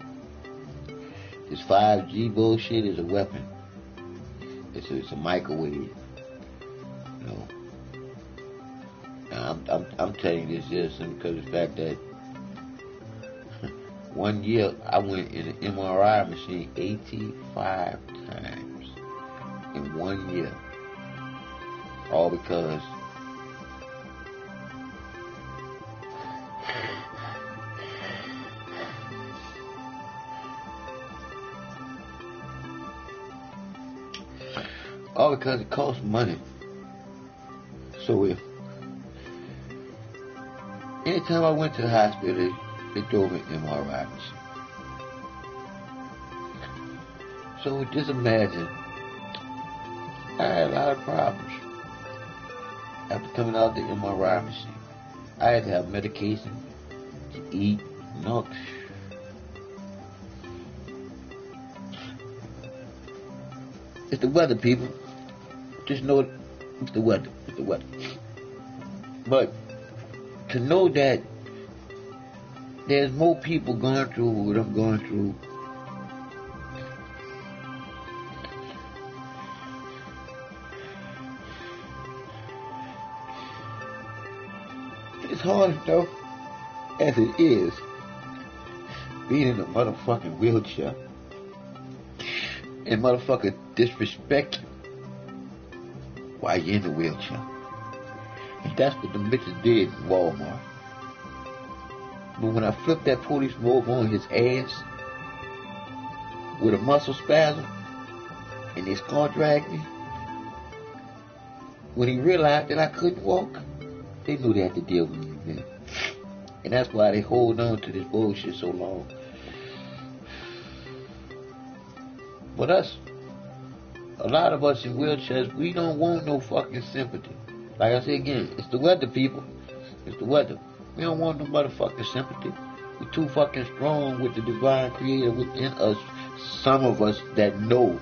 This 5G bullshit is a weapon. It's a microwave. You know. Now, I'm telling you this just because of the fact that 1 year I went in an MRI machine 85 times in 1 year. All because it costs money. So if anytime I went to the hospital, they drove an MRI machine. So just imagine, I had a lot of problems after coming out of the MRI machine. I had to have medication to eat, no. It's the weather, people. Just know it's the weather. It's the weather. But to know that there's more people going through what I'm going through, it's hard enough as it is being in a motherfucking wheelchair and motherfucker disrespect you while you're in the wheelchair. And that's what the bitches did in Walmart. But when I flipped that policeman over on his ass with a muscle spasm and his car dragged me, when he realized that I couldn't walk, they knew they had to deal with me then. And that's why they hold on to this bullshit so long. But us, a lot of us in wheelchairs, we don't want no fucking sympathy. Like I say again, it's the weather, people. It's the weather. We don't want no motherfucking sympathy. We're too fucking strong with the divine creator within us. Some of us that know.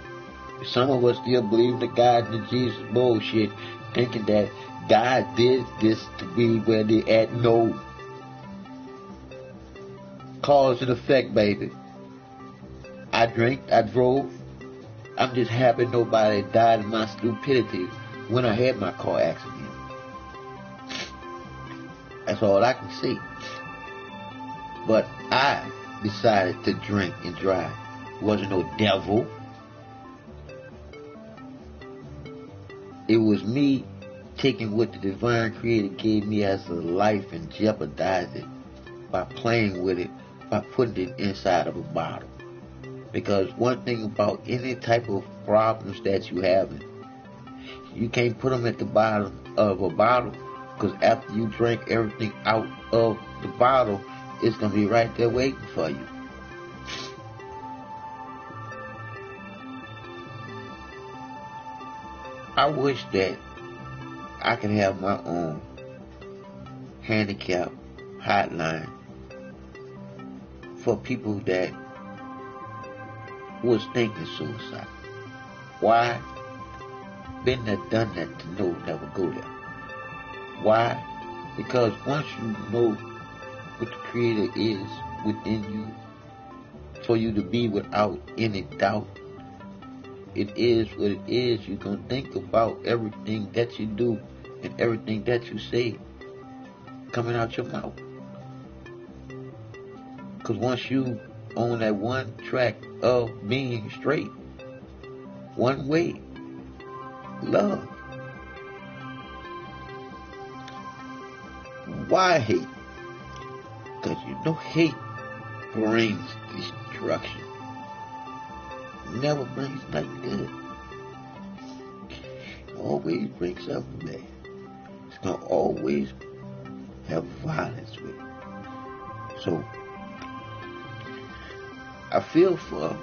Some of us still believe in the God and the Jesus bullshit, thinking that God did this to be where they at. No. Cause and effect, baby. I drank, I drove. I'm just happy nobody died in my stupidity when I had my car accident. That's all I can see. But I decided to drink and drive. It wasn't no devil. It was me taking what the divine creator gave me as a life and jeopardize it by playing with it, by putting it inside of a bottle. Because one thing about any type of problems that you have, you can't put them at the bottom of a bottle, because after you drink everything out of the bottle, it's going to be right there waiting for you. I wish that I could have my own handicap hotline for people that was thinking suicide. Why? Been there, done that, to know, never go there. Why? Because once you know what the Creator is within you, for you to be without any doubt, it is what it is. You're going to think about everything that you do and everything that you say coming out your mouth. Because once you on that one track of being straight, one way, love. Why hate? Because you know hate brings destruction. Never brings nothing good. It always brings something bad. It's going to always have violence with it. So, I feel for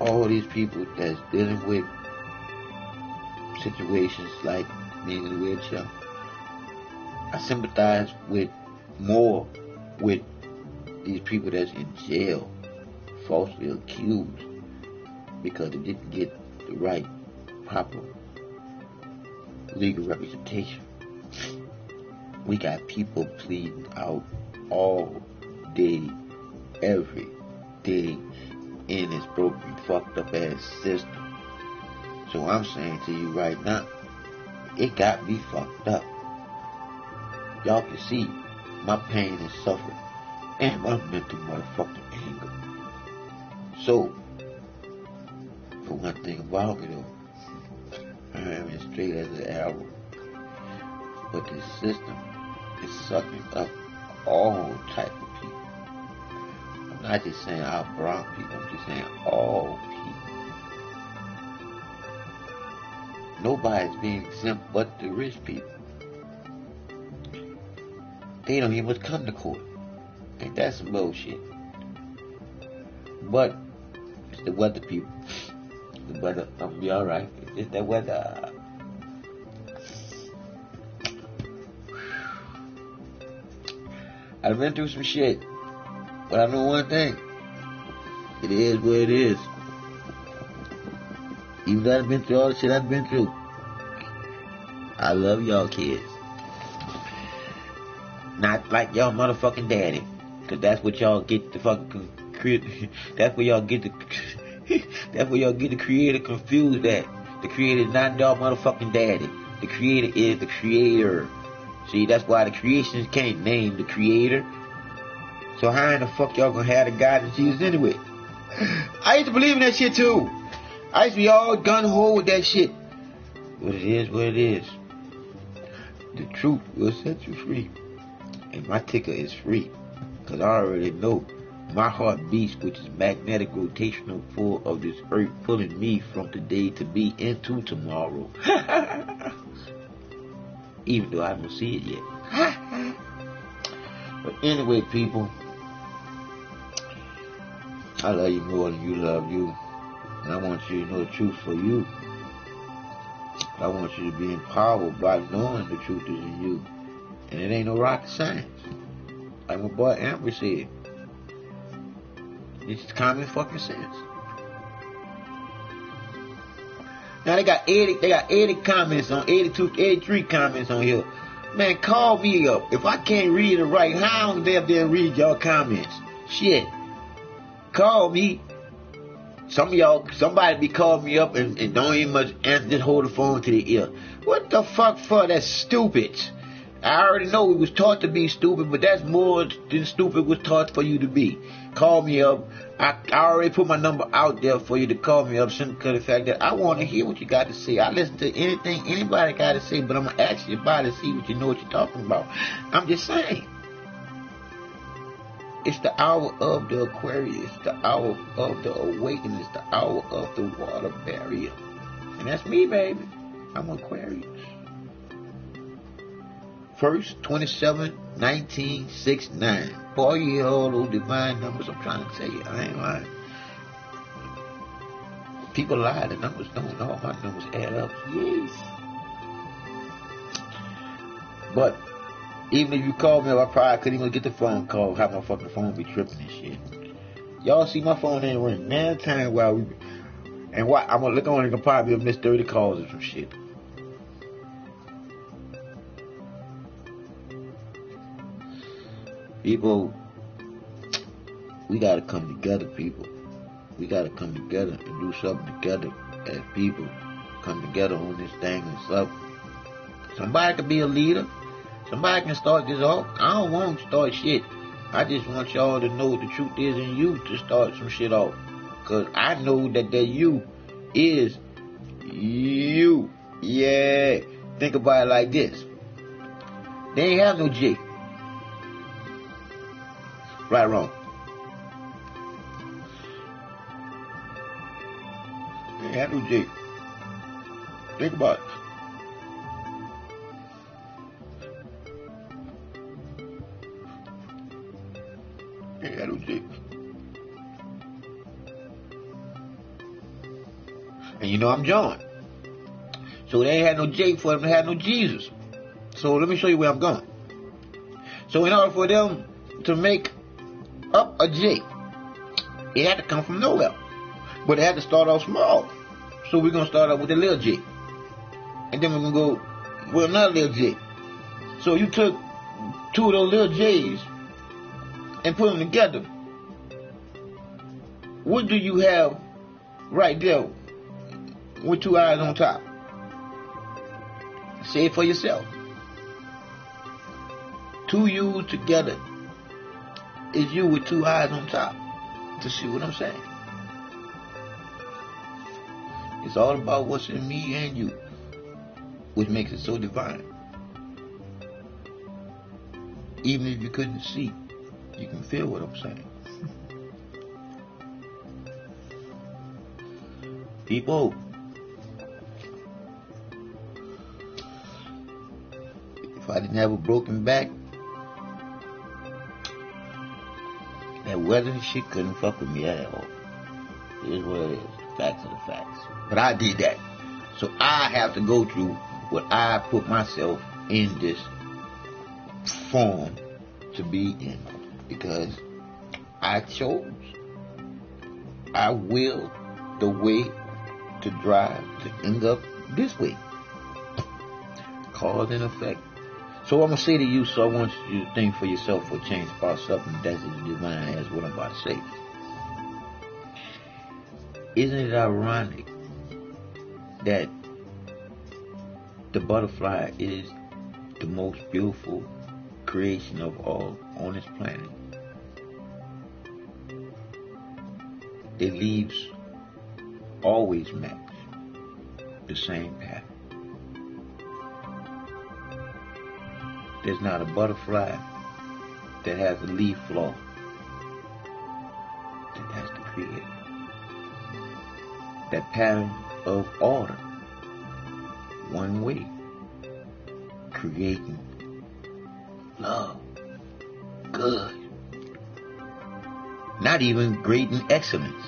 all these people that's dealing with situations like being in a wheelchair. I sympathize more with these people that's in jail, falsely accused, because they didn't get the right, proper legal representation. We got people pleading out all day, every day, in this broken, fucked up ass system. So I'm saying to you right now, it got me fucked up. Y'all can see my pain and suffering and my mental motherfucking anger. So, for one thing about me though, I am as straight as an arrow. But this system is sucking up all type of people. I'm not just saying our brown people, I'm just saying all people. Nobody's being exempt but the rich people. They don't even come to court. Ain't that some bullshit? But it's the weather, people. The weather, I'm gonna be alright. It's the weather. I've been through some shit, but I know one thing. It is what it is. Even though I've been through all the shit I've been through, I love y'all kids. Not like y'all motherfucking daddy, cause that's what y'all get the fucking that's where y'all get the that's where y'all get the creator confused at. The creator is not y'all motherfucking daddy. The creator is the creator. See, that's why the creations can't name the creator. So how in the fuck y'all gonna have the God of Jesus anyway? I used to believe in that shit too. I used to be all gun-ho with that shit. But it is what it is. The truth will set you free. And my ticker is free. Cause I already know my heart beats, which is magnetic rotational pull of this earth, pulling me from today to be into tomorrow. Even though I don't see it yet. But anyway, people, I love you more than you love you. And I want you to know the truth for you. I want you to be empowered by knowing the truth is in you. And it ain't no rocket science. Like my boy Amber said. It's common fucking sense. Now they got 80 comments on 82, 83 comments on here. Man, call me up. If I can't read it right, how am I there read y'all comments? Shit. Call me. Some of y'all, somebody be calling me up and don't even much answer, just hold the phone to the ear. What the fuck for? That's stupid. I already know we was taught to be stupid, but that's more than stupid was taught for you to be. Call me up. I already put my number out there for you to call me up simply because of the fact that I want to hear what you got to say. I listen to anything anybody got to say, but I'm going to ask you about it to see what you know what you're talking about. I'm just saying. It's the hour of the Aquarius, the hour of the awakening, it's the hour of the water barrier. And that's me, baby. I'm Aquarius. 1st, 27, 1969. Boy, you hear all those divine numbers I'm trying to tell you. I ain't lying. People lie, the numbers don't. All my numbers add up. Yes. But even if you call me up, I probably couldn't even get the phone call. How my fucking phone be tripping and shit. Y'all see my phone ain't ring. Man, time while we... And what? I'm gonna look on and probably miss 30 calls or some shit. People, we gotta come together, people. We gotta come together and do something together as people. Come together on this thing and stuff. Somebody could be a leader. Somebody can start this off. I don't want to start shit. I just want y'all to know the truth is in you to start some shit off. Because I know that you is you. Yeah. Think about it like this. They ain't have no J. Right or wrong? They ain't have no J. Think about it. And you know I'm John. So they ain't had no J for them, they had no Jesus. So let me show you where I'm going. So in order for them to make up a J, it had to come from nowhere. But it had to start off small. So we're going to start off with a little J. And then we're going to go with another little J. So you took two of those little J's and put them together. What do you have right there with two eyes on top? Say it for yourself. Two yous together is you with two eyes on top. To see what I'm saying? It's all about what's in me and you, which makes it so divine. Even if you couldn't see, you can feel what I'm saying. People, if I didn't have a broken back, that weather and shit couldn't fuck with me at all. It is what it is. Facts are the facts. But I did that. So I have to go through what I put myself in this form to be in. Because I chose. I willed the way to drive to end up this way. Cause and effect. So I'm going to say to you, so I want you to think for yourself or change about something that's as divine as what I'm about to say. Isn't it ironic that the butterfly is the most beautiful creation of all on this planet? Their leaves always match the same pattern. There's not a butterfly that has a leaf flaw that has to create that pattern of order, one way, creating love, good, not even great and excellence.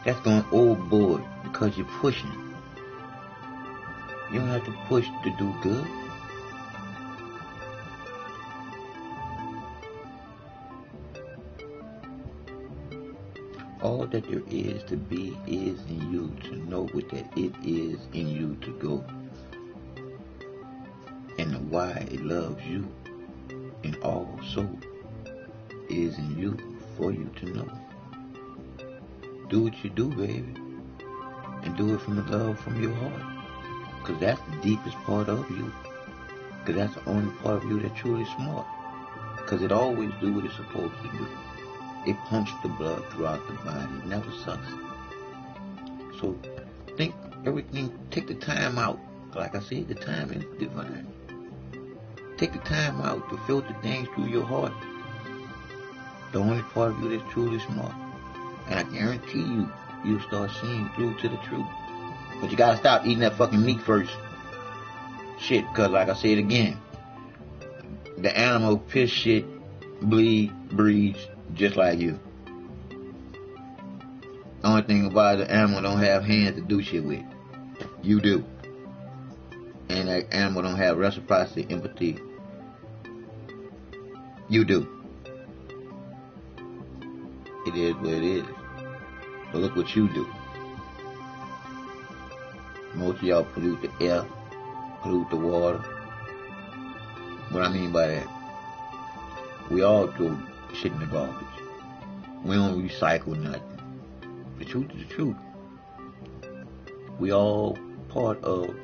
That's going overboard because you're pushing. You don't have to push to do good. All that there is to be is in you to know what that it is in you to go. And the why it loves you and also is in you for you to know. Do what you do, baby. And do it from the love from your heart. Because that's the deepest part of you. Because that's the only part of you that's truly smart. Because it always do what it's supposed to do. It pumps the blood throughout the body. It never sucks. So think everything, take the time out. Like I said, the time is divine. Take the time out to filter things through your heart. The only part of you that's truly smart. And I guarantee you, you'll start seeing through to the truth. But you gotta stop eating that fucking meat first. Shit, cause like I said again, the animal piss shit, bleed, breathes, just like you. Only thing about it, the animal don't have hands to do shit with. You do. And that animal don't have reciprocity, empathy. You do. It is what it is. But look what you do. Most of y'all pollute the air, pollute the water. What I mean by that, we all throw shit in the garbage. We don't recycle nothing. The truth is the truth. We all part of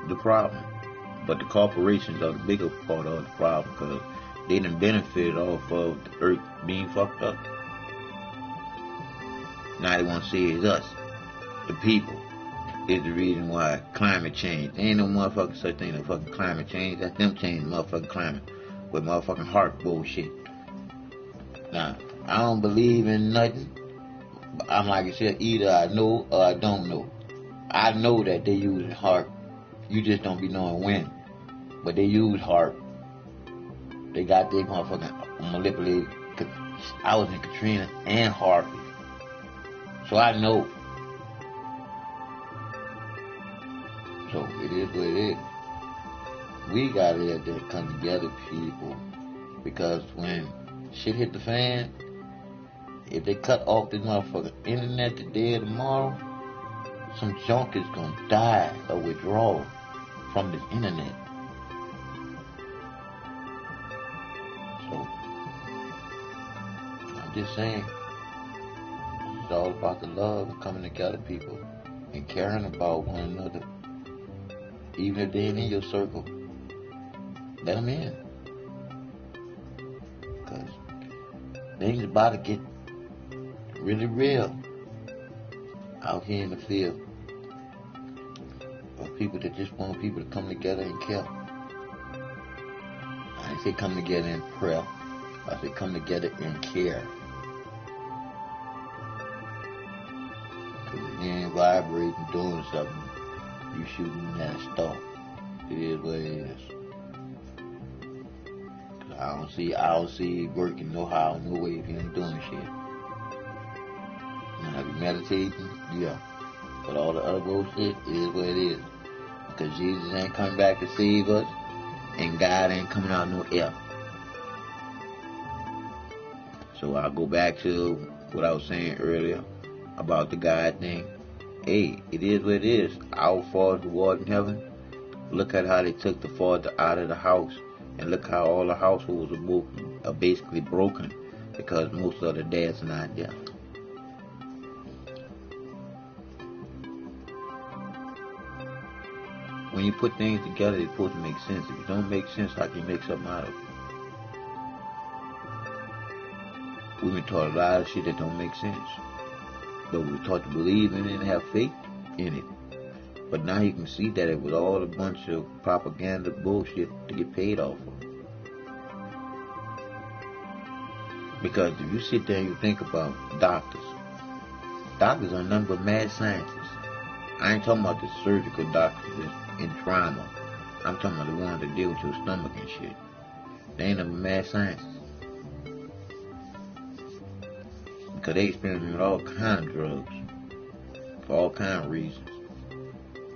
the problem. But the corporations are the bigger part of the problem because they done benefited off of the earth being fucked up. Now they want to say it's us, the people, is the reason why climate change. There ain't no motherfucking such thing as fucking climate change. That's them changing motherfucking climate with motherfucking heart bullshit. Now, I don't believe in nothing. I'm like I said, either I know or I don't know. I know that they use heart. You just don't be knowing when. But they use heart. They got their motherfucking manipulated. I was in Katrina and Harvey. So I know. So it is what it is. We gotta let that come together, people. Because when shit hit the fan, if they cut off this motherfucking internet today or tomorrow, some junk is gonna die of withdrawal from this internet. So I'm just saying, It's all about the love and coming together, people, and caring about one another. Even if they ain't in your circle, let them in. Because things about to get really real out here in the field. Of people that just want people to come together and care. I didn't say come together in prayer. I said come together and care. Because if you ain't vibrating, doing something, you shooting at a star. It is what it is. I don't see it working no how, no way if you ain't doing shit. Now, if you meditating, yeah. But all the other bullshit is what it is. Because Jesus ain't coming back to save us, and God ain't coming out no air. So I'll go back to what I was saying earlier about the God thing. Hey, it is what it is. Our Father's reward in heaven. Look at how they took the father out of the house, and look how all the households are basically broken because most of the dads are not there. When you put things together, it's supposed to make sense. If it don't make sense, how can you make something out of it? We've been taught a lot of shit that don't make sense. But we're taught to believe in it and have faith in it. But now you can see that it was all a bunch of propaganda bullshit to get paid off of. Because if you sit there and you think about doctors are nothing but mad scientists. I ain't talking about the surgical doctors that's in trauma. I'm talking about the ones that deal with your stomach and shit. They ain't nothing but mad scientists. Because they experiment with all kind of drugs. For all kind of reasons.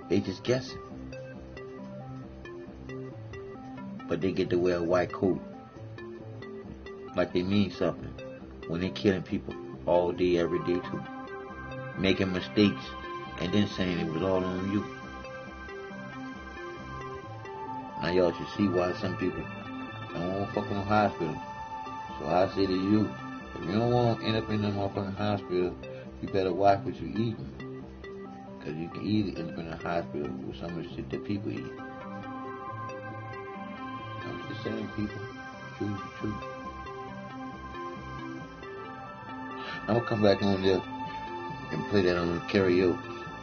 They just guessing. But they get to wear a white coat. Like they mean something. When they killing people all day, every day too. Making mistakes. And then saying it was all on you. Now y'all should see why some people don't want to fuck in the hospital. So I say to you, if you don't want to end up in the motherfucking hospital, you better watch what you eating. Because you can easily end up in a hospital with some of the shit that people eat. I'm just saying, people, choose the truth. I'm going to come back on there and play that on the karaoke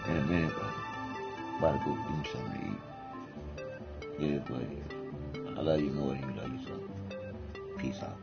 in a minute, bro. About to go do something to eat. Yeah, but I love you more than you love yourself. Peace out.